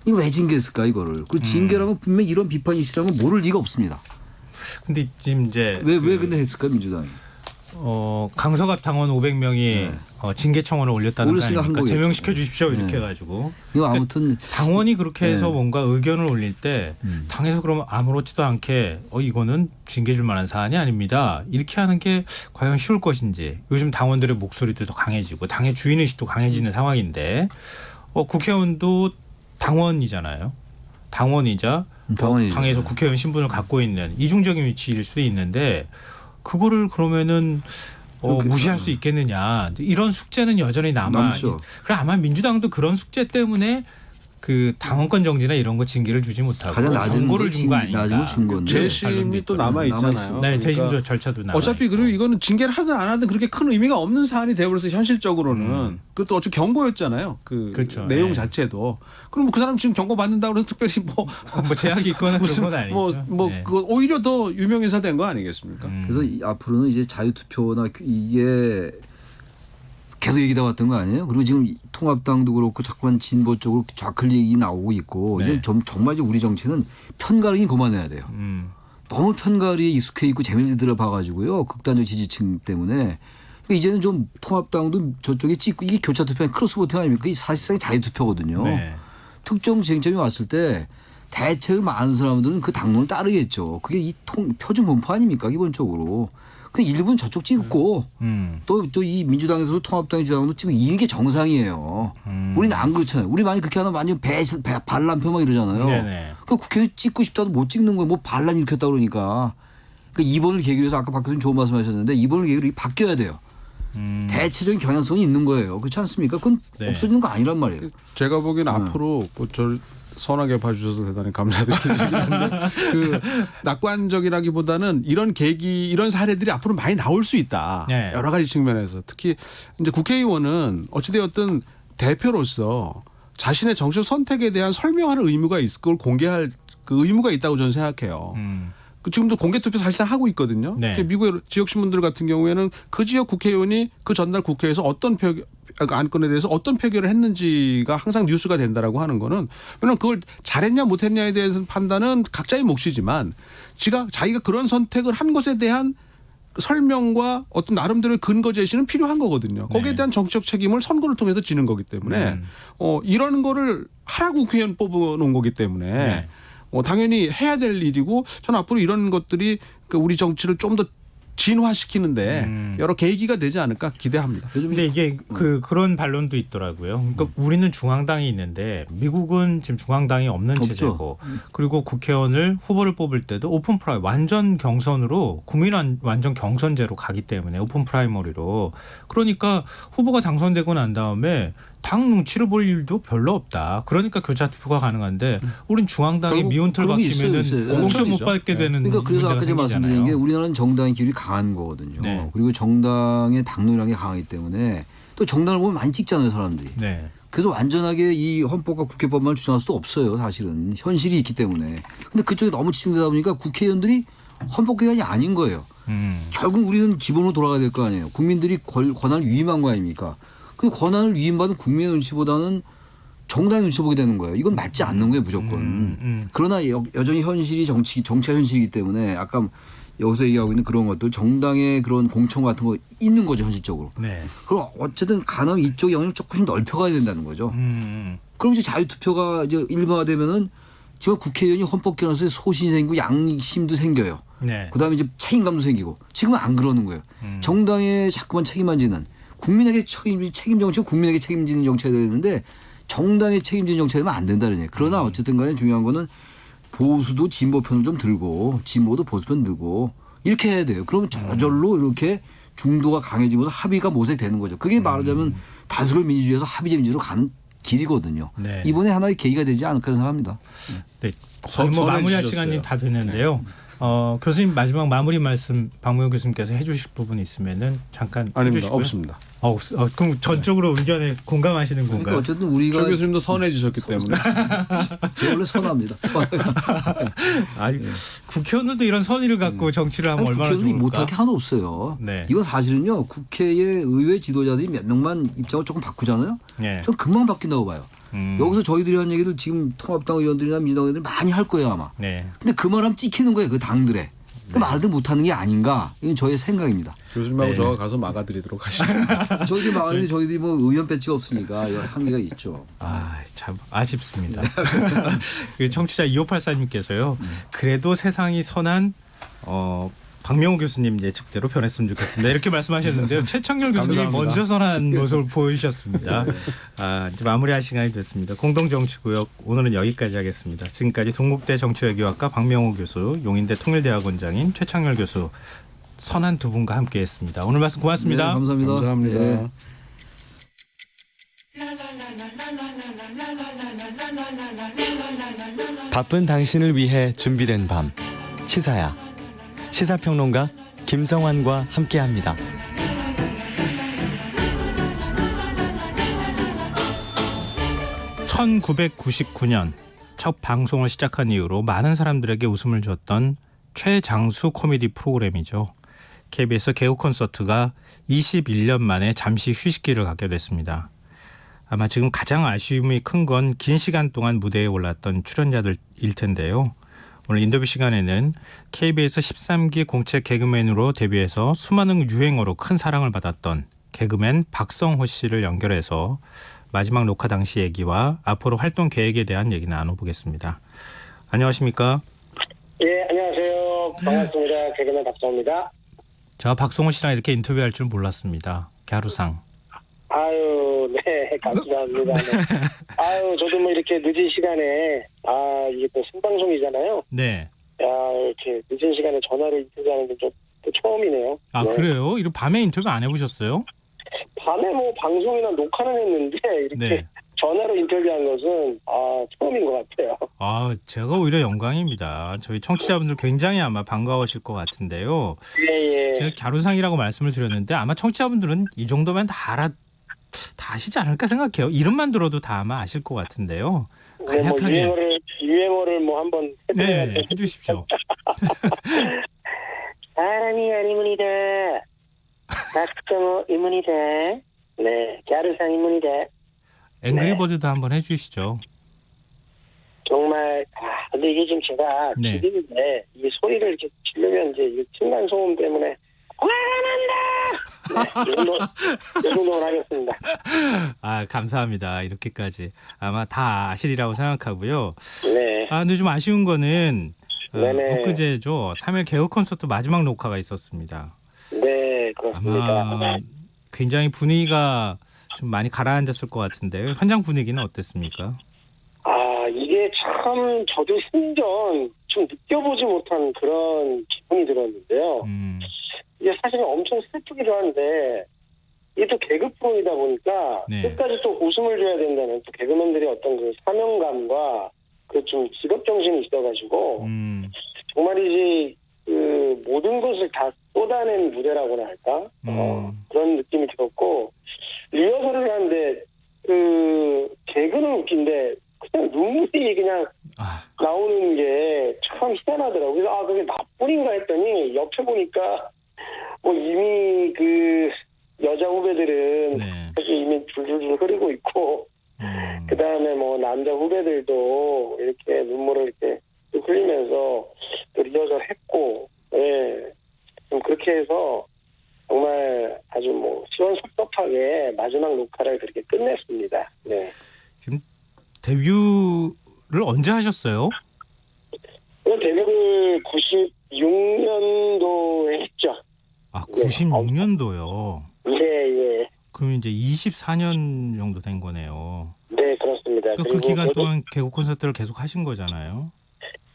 Speaker 4: 이거 왜 징계했을까 이거를. 그리고 징계라면 분명히 이런 비판이 있으라면 모를 리가 없습니다.
Speaker 1: 근데 지금 이제
Speaker 4: 왜 근데 했을까 민주당이.
Speaker 1: 강서갑 당원 500명이 징계 청원을 올렸다는 거
Speaker 4: 올렸으니까
Speaker 1: 아닙니까?
Speaker 4: 한 거겠죠.
Speaker 1: 제명시켜 주십시오 이렇게
Speaker 4: 네.
Speaker 1: 해가지고.
Speaker 4: 이거 아무튼
Speaker 1: 당원이 그렇게 해서
Speaker 4: 네.
Speaker 1: 뭔가 의견을 올릴 때 당에서 그러면 아무렇지도 않게 이거는 징계 줄 만한 사안이 아닙니다. 이렇게 하는 게 과연 쉬울 것인지. 요즘 당원들의 목소리도 더 강해지고 당의 주인의식도 강해지는 상황인데 국회의원도 당원이잖아요. 당원이자
Speaker 4: 당원이죠.
Speaker 1: 당에서 국회의원 신분을 갖고 있는 이중적인 위치일 수도 있는데 그거를 그러면은 무시할 수 있겠느냐. 이런 숙제는 여전히
Speaker 4: 남죠.
Speaker 1: 그래 아마 민주당도 그런 숙제 때문에 그 당원권 정지나 이런 거 징계를 주지 못하고
Speaker 4: 가장 낮은
Speaker 1: 권고를 준 거 아닌가.
Speaker 4: 낮은 걸 준 건데.
Speaker 3: 재심이 또 남아 있잖아요.
Speaker 1: 네, 재심도 절차도 남아.
Speaker 3: 어차피 그리고 이거는 징계를 하든 안 하든 그렇게 큰 의미가 없는 사안이 되어버려서 현실적으로는 그것도 어차피 경고였잖아요. 그
Speaker 1: 그렇죠.
Speaker 3: 내용
Speaker 1: 네.
Speaker 3: 자체도. 그럼 뭐 그 사람 지금 경고 받는다고 해서 특별히 뭐
Speaker 1: 제약이 있거나
Speaker 3: 무슨
Speaker 1: 그런 건 아니죠. 네.
Speaker 3: 그거 오히려 더 유명인사 된 거 아니겠습니까?
Speaker 4: 그래서 앞으로는 이제 자유투표나 이게 계속 얘기다 왔던 거 아니에요? 그리고 지금 통합당도 그렇고 자꾸만 진보 쪽으로 좌클릭이 나오고 있고
Speaker 1: 네.
Speaker 4: 이제 정말 이제 우리 정치는 편가르기 그만해야 돼요. 너무 편가르기에 익숙해 있고 재미를 들어봐가지고요. 극단적 지지층 때문에. 그러니까 이제는 좀 통합당도 저쪽에 찍고 이게 교차투표 크로스보팅 아닙니까? 이게 사실상 자유투표거든요.
Speaker 1: 네.
Speaker 4: 특정 쟁점이 왔을 때 대체로 많은 사람들은 그 당론을 따르겠죠. 그게 이 표준 분포 아닙니까? 기본적으로. 그 일부는 저쪽 찍고 또 이 민주당에서도 통합당이 주장도 찍고 이게 정상이에요. 우리는 안 그렇잖아요. 우리 만약 그렇게 하면 완전 반란표 막 이러잖아요.
Speaker 1: 네네.
Speaker 4: 그 국회의원 찍고 싶다도 못 찍는 거예요. 뭐 반란 일으켰다 그러니까. 그 이번을 계기로 해서 아까 박 교수님 좋은 말씀하셨는데 이번을 계기로 이게 바뀌어야 돼요. 대체적인 경향성이 있는 거예요. 그렇지 않습니까? 그건
Speaker 1: 네.
Speaker 4: 없어지는 거 아니란 말이에요.
Speaker 3: 제가 보기에는 앞으로 저를 선하게 봐주셔서 대단히 감사드리는데 그 낙관적이라기보다는 이런 계기 이런 사례들이 앞으로 많이 나올 수 있다.
Speaker 1: 네.
Speaker 3: 여러 가지 측면에서 특히 이제 국회의원은 어찌되었든 대표로서 자신의 정책 선택에 대한 설명하는 의무가 있을 걸 공개할 그 의무가 있다고 저는 생각해요. 그 지금도 공개 투표 사실상 하고 있거든요.
Speaker 1: 네.
Speaker 3: 미국의 지역 신문들 같은 경우에는 그 지역 국회의원이 그 전날 국회에서 어떤 안건에 대해서 어떤 표결을 했는지가 항상 뉴스가 된다라고 하는 거는 왜냐하면 그걸 잘했냐 못했냐에 대해서 판단은 각자의 몫이지만 자기가 그런 선택을 한 것에 대한 설명과 어떤 나름대로의 근거 제시는 필요한 거거든요. 거기에
Speaker 1: 네.
Speaker 3: 대한 정치적 책임을 선거를 통해서 지는 거기 때문에 이런 거를 하라고 국회의원 뽑아놓은 거기 때문에
Speaker 1: 네.
Speaker 3: 당연히 해야 될 일이고 저는 앞으로 이런 것들이 우리 정치를 좀 더 진화시키는데 여러 계기가 되지 않을까 기대합니다.
Speaker 1: 근데 이게 그런 반론도 있더라고요. 그러니까 우리는 중앙당이 있는데 미국은 지금 중앙당이 없는
Speaker 4: 없죠.
Speaker 1: 체제고 그리고 국회의원을 후보를 뽑을 때도 오픈 프라이 완전 경선으로 국민 완전 경선제로 가기 때문에 오픈 프라이머리로 그러니까 후보가 당선되고 난 다음에 당 눈치를 볼 일도 별로 없다. 그러니까 교차 투표가 가능한데 우린 중앙당이 미운 틀
Speaker 4: 그런 게
Speaker 1: 박히면은
Speaker 4: 있어요.
Speaker 1: 공천 못 받게 되는
Speaker 4: 그러니까 그래서
Speaker 1: 문제가
Speaker 4: 아까 제가 말씀드린
Speaker 1: 생기잖아요.
Speaker 4: 게 우리나라는 정당의 기율이 강한 거거든요.
Speaker 1: 네.
Speaker 4: 그리고 정당의 당론이라는 게 강하기 때문에 또 정당을 보면 많이 찍잖아요, 사람들이.
Speaker 1: 네.
Speaker 4: 그래서 완전하게 이 헌법과 국회법만 주장할 수도 없어요, 사실은. 현실이 있기 때문에. 근데 그쪽에 너무 치중되다 보니까 국회의원들이 헌법기관이 아닌 거예요. 결국 우리는 기본으로 돌아가야 될 거 아니에요. 국민들이 권한을 위임한 거 아닙니까? 그 권한을 위임받은 국민의 눈치보다는 정당의 눈치 보게 되는 거예요. 이건 맞지 않는 거예요, 무조건. 그러나 여전히 현실이 정치가 현실이기 때문에 아까 여기서 얘기하고 있는 그런 것들 정당의 그런 공천 같은 거 있는 거죠, 현실적으로.
Speaker 1: 네.
Speaker 4: 그럼 어쨌든 가능하면 이쪽 영역을 조금씩 넓혀가야 된다는 거죠. 그럼 이제 자유투표가 이제 일반화되면은 지금 국회의원이 헌법기관에서 소신이 생기고 양심도 생겨요.
Speaker 1: 네.
Speaker 4: 그다음에 이제 책임감도 생기고 지금은 안 그러는 거예요. 정당에 자꾸만 책임만 지는 국민에게 책임 정치고 국민에게 책임지는 정치가 돼야 되는데 정당에 책임지는 정치가 되면 안 된다는 얘기예요. 그러나 어쨌든 간에 중요한 거는 보수도 진보 편을 좀 들고 진보도 보수 편 들고 이렇게 해야 돼요. 그러면 저절로 이렇게 중도가 강해지면서 합의가 모색되는 거죠. 그게 말하자면 다수결 민주주의에서 합의제 민주주의로 가는 길이거든요.
Speaker 1: 네.
Speaker 4: 이번에 하나의 계기가 되지 않을까 생각합니다.
Speaker 1: 네. 거의 뭐 마무리할 시간이 다 됐는데요. 교수님 마지막 마무리 말씀 박무영 교수님께서 해주실 부분이 있으면은 잠깐
Speaker 3: 아닙니다.
Speaker 1: 해주시고요.
Speaker 3: 없습니다.
Speaker 1: 그럼 전적으로 의견에 공감하시는
Speaker 4: 그러니까
Speaker 1: 건가요?
Speaker 4: 어쨌든 우리가
Speaker 3: 조 교수님도 선해지셨기 때문에
Speaker 4: 제가 원래 선합니다.
Speaker 1: 아니, 국회의원들도 이런 선의를 갖고 정치를 하면 얼마나
Speaker 4: 국회의원이
Speaker 1: 좋을까?
Speaker 4: 못할 게 하나도 없어요.
Speaker 1: 네.
Speaker 4: 이건 사실은요. 국회의 의회 지도자들이 몇 명만 입장을 조금 바꾸잖아요.
Speaker 1: 네.
Speaker 4: 전 금방 바뀐다고 봐요. 여기서 저희들이 한 얘기들 지금 통합당 의원들이나 민주당 의원들이 많이 할 거예요 아마.
Speaker 1: 네.
Speaker 4: 근데 그 말하면 찍히는 거예요. 그 당들에. 그 말도 못하는 게 아닌가. 이건 저의 생각입니다.
Speaker 3: 교수님하고
Speaker 1: 네.
Speaker 3: 저가 가서 막아드리도록 하시죠.
Speaker 4: 저희들이 막았는데 저희들이 뭐 의원 배치가 없으니까 여러 한계가 있죠.
Speaker 1: 참 아쉽습니다. 그 청취자 2584님께서요. 그래도 세상이 선한 박명호 교수님 예측대로 변했으면 좋겠습니다. 이렇게 말씀하셨는데요. 최창렬 교수님
Speaker 3: 감사합니다.
Speaker 1: 먼저 선한 모습을 보여주셨습니다. 이제 마무리할 시간이 됐습니다. 공동정치구역 오늘은 여기까지 하겠습니다. 지금까지 동국대 정치외교학과 박명호 교수, 용인대 통일대학원장인 최창렬 교수 선한 두 분과 함께했습니다. 오늘 말씀 고맙습니다.
Speaker 4: 네, 감사합니다.
Speaker 3: 감사합니다.
Speaker 4: 네.
Speaker 5: 바쁜 당신을 위해 준비된 밤 시사야 시사평론가 김성환과 함께합니다.
Speaker 1: (1999년) 첫 방송을 시작한 이후로 많은 사람들에게 웃음을 줬던 최장수 코미디 프로그램이죠. KBS 개국 콘서트가 21년 만에 잠시 휴식기를 갖게 됐습니다. 아마 지금 가장 아쉬움이 큰 건 긴 시간 동안 무대에 올랐던 출연자들일 텐데요. 오늘 인터뷰 시간에는 KBS 13기 공채 개그맨으로 데뷔해서 수많은 유행어로 큰 사랑을 받았던 개그맨 박성호 씨를 연결해서 마지막 녹화 당시 얘기와 앞으로 활동 계획에 대한 얘기 나눠보겠습니다. 안녕하십니까?
Speaker 6: 예, 안녕하세요. 반갑습니다. 개그맨 박성호입니다.
Speaker 1: 제가 박성호 씨랑 이렇게 인터뷰할 줄 몰랐습니다. 갸루상.
Speaker 6: 아유, 네, 감사합니다. 네. 아유, 저도 뭐 이렇게 늦은 시간에, 이게 또 생방송이잖아요.
Speaker 1: 네.
Speaker 6: 야, 이렇게 늦은 시간에 전화로 인터뷰하는 게 또 처음이네요. 네.
Speaker 1: 그래요? 이런 밤에 인터뷰 안 해보셨어요?
Speaker 6: 밤에 뭐 방송이나 녹화는 했는데, 이렇게
Speaker 1: 네.
Speaker 6: 전화로 인터뷰한 것은, 처음인 것 같아요.
Speaker 1: 제가 오히려 영광입니다. 저희 청취자분들 굉장히 아마 반가워하실 것 같은데요.
Speaker 6: 예, 예.
Speaker 1: 제가 갸루상이라고 말씀을 드렸는데 아마 청취자분들은 이 정도면 다 아시지 않을까 생각해요. 이름만 들어도 다 아마 아실 것 같은데요.
Speaker 6: 네, 뭐
Speaker 1: 간략하게
Speaker 6: 유행어를 뭐 한번 해드려야
Speaker 1: 네, 해주십시오.
Speaker 6: 사람이 아니문이다. 박성호 이문이다. 네, 갸르상입니다.
Speaker 1: 앵그리버드도 한번 해주시죠.
Speaker 6: 정말 근데 이게 지금 제가
Speaker 1: 네.
Speaker 6: 집인데 이 소리를 이렇게 지르면 이제 이 층간 소음 때문에 화난다. 네, 이 정도는 하겠습니다.
Speaker 1: 아, 감사합니다. 이렇게까지 아마 다 아시리라고 생각하고요.
Speaker 6: 네,
Speaker 1: 근데 좀 아쉬운 거는
Speaker 6: 네네.
Speaker 1: 엊그제죠. 3일 개그 콘서트 마지막 녹화가 있었습니다.
Speaker 6: 네, 그렇습니다.
Speaker 1: 아마 굉장히 분위기가 좀 많이 가라앉았을 것 같은데 현장 분위기는 어땠습니까?
Speaker 6: 이게 참 저도 생전 좀 느껴보지 못한 그런 기분이 들었는데요. 이게 사실은 엄청 슬프기도 한데 이게 또 개그 프로이다 보니까
Speaker 1: 네.
Speaker 6: 끝까지 또 웃음을 줘야 된다는 또 개그맨들의 어떤 그 사명감과 그 좀 직업 정신이 있어가지고 정말이지 그 모든 것을 다 쏟아낸 무대라고나 할까 그런 느낌이 들었고 리허설을 하는데 그 개그는 웃긴데 그냥 눈물이 그냥 나오는 게 참 희한하더라고요. 그래서 그게 나뿐인가 했더니 옆에 보니까 뭐 이미 그 여자 후배들은
Speaker 1: 네.
Speaker 6: 사실 이미 줄줄줄 흐르고 있고 그 다음에 뭐 남자 후배들도 이렇게 눈물을 이렇게 또 흘리면서 또 리허설 했고, 예. 좀 그렇게 해서 정말 아주 뭐 시원섭섭하게 마지막 녹화를 그렇게 끝냈습니다. 네.
Speaker 1: 지금 데뷔를 언제 하셨어요?
Speaker 6: 데뷔를 96년도에 했죠.
Speaker 1: 96년도요.
Speaker 6: 예.
Speaker 1: 그럼 이제 24년 정도 된 거네요.
Speaker 6: 네, 그렇습니다.
Speaker 1: 그 기간 동안 개그 콘서트를 계속 하신 거잖아요.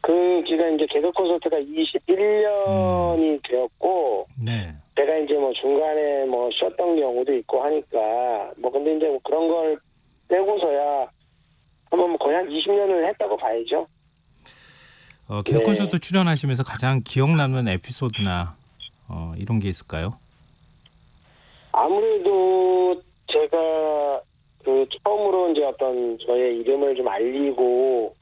Speaker 6: 그 기간 이제 개그 콘서트가 21년이 되었고,
Speaker 1: 네.
Speaker 6: 제가 이제 뭐 중간에 뭐 쉬었던 경우도 있고 하니까, 뭐 근데 이제 뭐 그런 걸 빼고서야 한번 뭐 거의 한 20년을 했다고 봐야죠.
Speaker 1: 개그
Speaker 6: 네.
Speaker 1: 콘서트 출연하시면서 가장 기억 남는 에피소드나 이런 게 있을까요?
Speaker 6: 아무래도 제가 그 처음으로 이제 어떤 저의 이름을 좀 알리고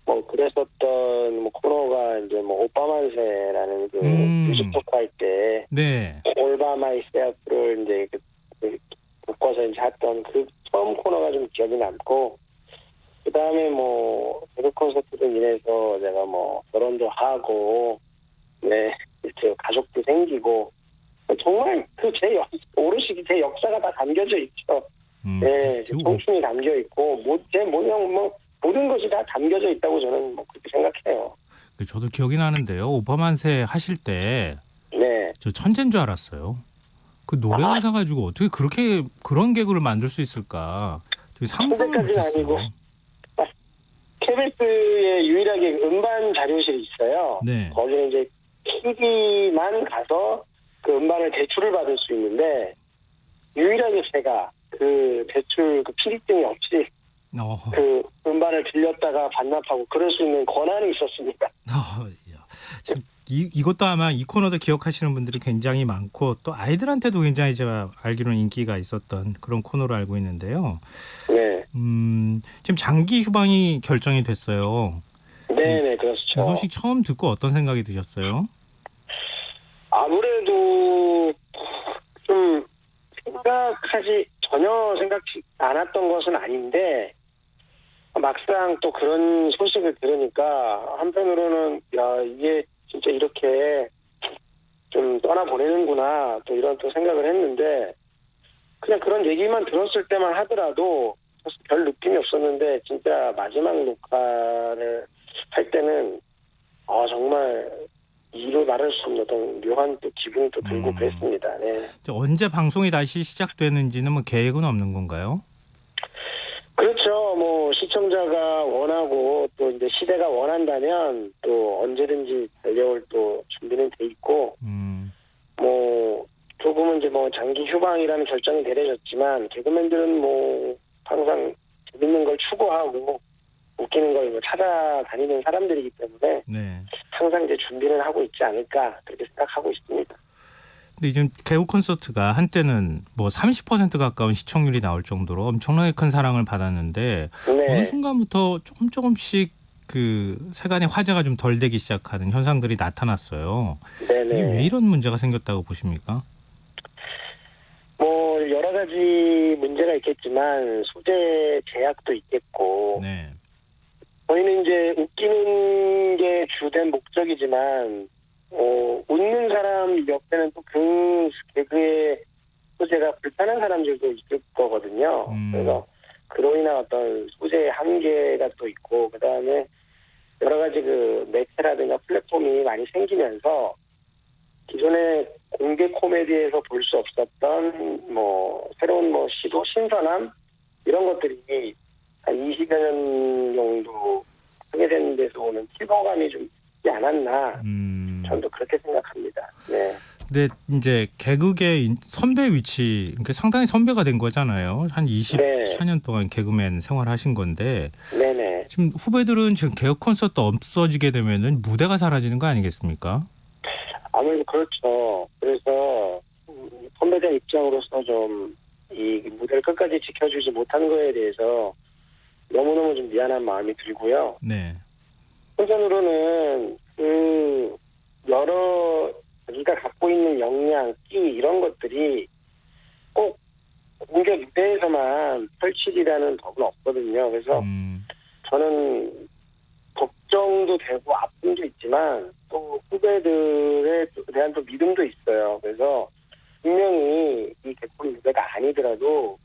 Speaker 6: 뭐 그랬었던 뭐 코너가 이제 뭐 오빠만세라는 그 뮤직 토크 할 때
Speaker 1: 네.
Speaker 6: 올바 마이셀프를 이제 바꿔서 이제 했던 그 처음 코너가 좀 기억이 남고 그 다음에 뭐 개그 콘서트로 인해서 제가 뭐 결혼도 하고 네 이렇게 가족도 생기고 정말 그 오롯이 제 역사가 다 담겨져 있죠. 네, 청춘이 담겨 있고 제 모든 것이 다 담겨져 있다고 저는 뭐 그렇게 생각해요.
Speaker 1: 저도 기억이 나는데요. 오빠만세 하실 때
Speaker 6: 네.
Speaker 1: 저 천재인 줄 알았어요. 그 노래 가사 가지고 어떻게 그렇게 그런 개그를 만들 수 있을까? 되게 상상을
Speaker 6: 천재까지는
Speaker 1: 못했어요.
Speaker 6: 아니고 KBS에 유일하게 음반 자료실이 있어요.
Speaker 1: 네.
Speaker 6: 거기는 이제 PD만 가서 그 음반을 대출을 받을 수 있는데 유일하게 제가 그 대출 그 PD증이 없이 그 음반을 빌렸다가 반납하고 그럴 수 있는 권한이 있었습니다.
Speaker 1: 이것도 아마 이 코너도 기억하시는 분들이 굉장히 많고 또 아이들한테도 굉장히 제가 알기로는 인기가 있었던 그런 코너로 알고 있는데요.
Speaker 6: 네.
Speaker 1: 지금 장기 휴방이 결정이 됐어요.
Speaker 6: 네네 그렇죠.
Speaker 1: 그 소식 처음 듣고 어떤 생각이 드셨어요?
Speaker 6: 아무래도 좀 전혀 생각지 않았던 것은 아닌데 막상 또 그런 소식을 들으니까 한편으로는 야 이게 진짜 이렇게 좀 떠나보내는구나 또 이런 또 생각을 했는데 그냥 그런 얘기만 들었을 때만 하더라도 별 느낌이 없었는데 진짜 마지막 녹화를 할 때는 정말 이로 말할 수 없는 어떤 묘한 또 기분이 또 들고 그랬습니다. 네.
Speaker 1: 언제 방송이 다시 시작되는지는 뭐 계획은 없는 건가요?
Speaker 6: 그렇죠. 뭐 시청자가 원하고 또 이제 시대가 원한다면 또 언제든지 달려올 또 준비는 돼 있고 뭐 조금은 이제 뭐 장기 휴방이라는 결정이 내려졌지만 개그맨들은 뭐 항상 재밌는 걸 추구하고 웃기는 걸 찾아다니는 사람들이기 때문에
Speaker 1: 네.
Speaker 6: 항상 이제 준비를 하고 있지 않을까 그렇게 생각하고 있습니다.
Speaker 1: 근데 지금 개그 콘서트가 한때는 뭐 30% 가까운 시청률이 나올 정도로 엄청나게 큰 사랑을 받았는데
Speaker 6: 네.
Speaker 1: 어느 순간부터 조금씩 그 세간의 화제가 좀 덜 되기 시작하는 현상들이 나타났어요.
Speaker 6: 네네.
Speaker 1: 왜 이런 문제가 생겼다고 보십니까?
Speaker 6: 뭐 여러 가지 가지 문제가 있겠지만 소재 제약도 있겠고
Speaker 1: 네.
Speaker 6: 저희는 이제 웃기는 게 주된 목적이지만 웃는 사람 옆에는 또 그 개그의 소재가 불편한 사람들도 있을 거거든요. 그래서 그로 인한 어떤 소재의 한계가 또 있고 그다음에 여러 가지 그 매체라든가 플랫폼이 많이 생기면서 기존의 공개 코미디에서 볼 수 없었던 뭐 새로운 뭐 시도 신선함 이런 것들이 한 20여 년 정도 하게 된 데서 오는 피로감이 좀 있지 않았나 저는 또 그렇게 생각합니다. 네.
Speaker 1: 근데 이제 개그계 선배 위치, 그러니까 상당히 선배가 된 거잖아요. 한 24년 동안 개그맨 생활하신 건데
Speaker 6: 네네.
Speaker 1: 지금 후배들은 지금 개그 콘서트 없어지게 되면은 무대가 사라지는 거 아니겠습니까?
Speaker 6: 아무래도 그렇죠. 그래서 선배들 입장으로서 좀 이 무대를 끝까지 지켜주지 못한 거에 대해서 너무너무 좀 미안한 마음이 들고요.
Speaker 1: 네.
Speaker 6: 한편으로는 그 여러 자기가 갖고 있는 역량, 끼 이런 것들이 꼭 공개 무대에서만 펼치리라는 법은 없거든요. 그래서 저는 걱정도 되고 아픔도 있지만 또 후배들에 대한 또 믿음도 있어요. 그래서 분명히 이 개콘 무대가 아니더라도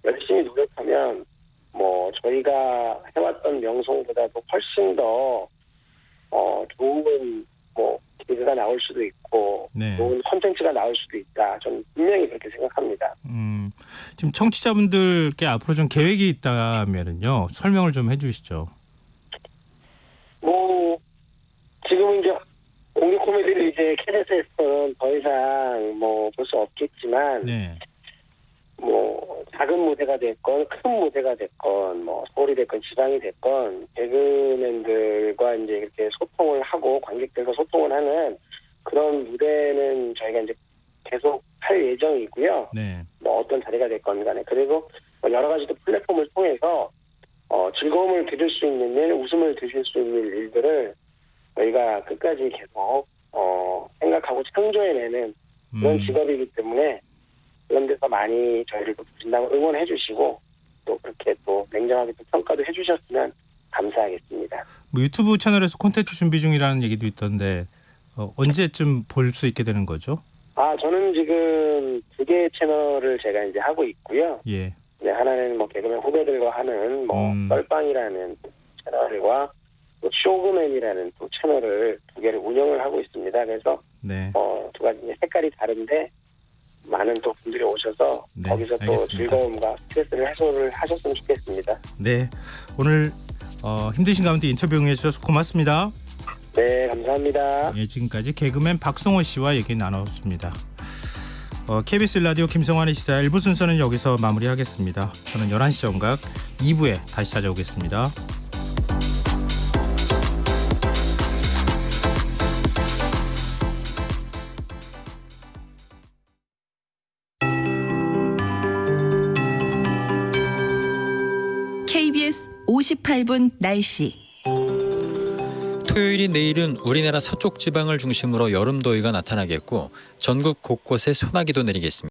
Speaker 6: 열심히 노력하면 뭐 저희가 해왔던 명성보다도 훨씬 더 좋은 뭐 개그가 나올 수도 있고
Speaker 1: 네.
Speaker 6: 좋은 콘텐츠가 나올 수도 있다. 저는 분명히 그렇게 생각합니다.
Speaker 1: 지금 청취자분들께 앞으로 좀 계획이 있다면은요 설명을 좀 해주시죠.
Speaker 6: 뭐 지금은 이제 공개 코미디를 이제 KBS에서는 더 이상 뭐 볼 수 없겠지만
Speaker 1: 네.
Speaker 6: 뭐 작은 무대가 됐건 큰 무대가 됐건 뭐 서울이 됐건 지방이 됐건 개그맨들과 이제 이렇게 소통을 하고 관객들과 소통을 하는 그런 무대는 저희가 이제 계속 할 예정이고요.
Speaker 1: 네.
Speaker 6: 뭐 어떤 자리가 됐건 간에 그리고 뭐 여러 가지 또 플랫폼을 통해서 즐거움을 드릴 수 있는 일, 웃음을 드실 수 있는 일들을 저희가 끝까지 계속 생각하고 창조해내는 그런 직업이기 때문에 그런 데서 많이 저희를 또 부진다고 응원해 주시고 또 그렇게 또 냉정하게 또 평가도 해 주셨으면 감사하겠습니다.
Speaker 1: 뭐 유튜브 채널에서 콘텐츠 준비 중이라는 얘기도 있던데 언제쯤 볼 수 있게 되는 거죠?
Speaker 6: 저는 지금 2개의 채널을 제가 이제 하고 있고요.
Speaker 1: 예.
Speaker 6: 네, 하나는 뭐 개그맨 후배들과 하는 뭐 썰빵이라는 채널과 또 쇼그맨이라는 또 채널을 2개를 운영을 하고 있습니다. 그래서
Speaker 1: 네.
Speaker 6: 2가지 색깔이 다른데 많은 또 분들이 오셔서
Speaker 1: 네,
Speaker 6: 거기서 또
Speaker 1: 알겠습니다.
Speaker 6: 즐거움과 스트레스를 해소를 하셨으면 좋겠습니다.
Speaker 1: 네. 오늘 힘드신 가운데 인터뷰 응해주셔서 고맙습니다.
Speaker 6: 네, 감사합니다.
Speaker 1: 예, 지금까지 개그맨 박성호 씨와 얘기 나눴습니다. KBS 라디오 김성환의 시사 1부 순서는 여기서 마무리하겠습니다. 저는 11시 정각 2부에 다시 찾아오겠습니다.
Speaker 7: KBS 58분 날씨.
Speaker 8: 토요일인 내일은 우리나라 서쪽 지방을 중심으로 여름 더위가 나타나겠고 전국 곳곳에 소나기도 내리겠습니다.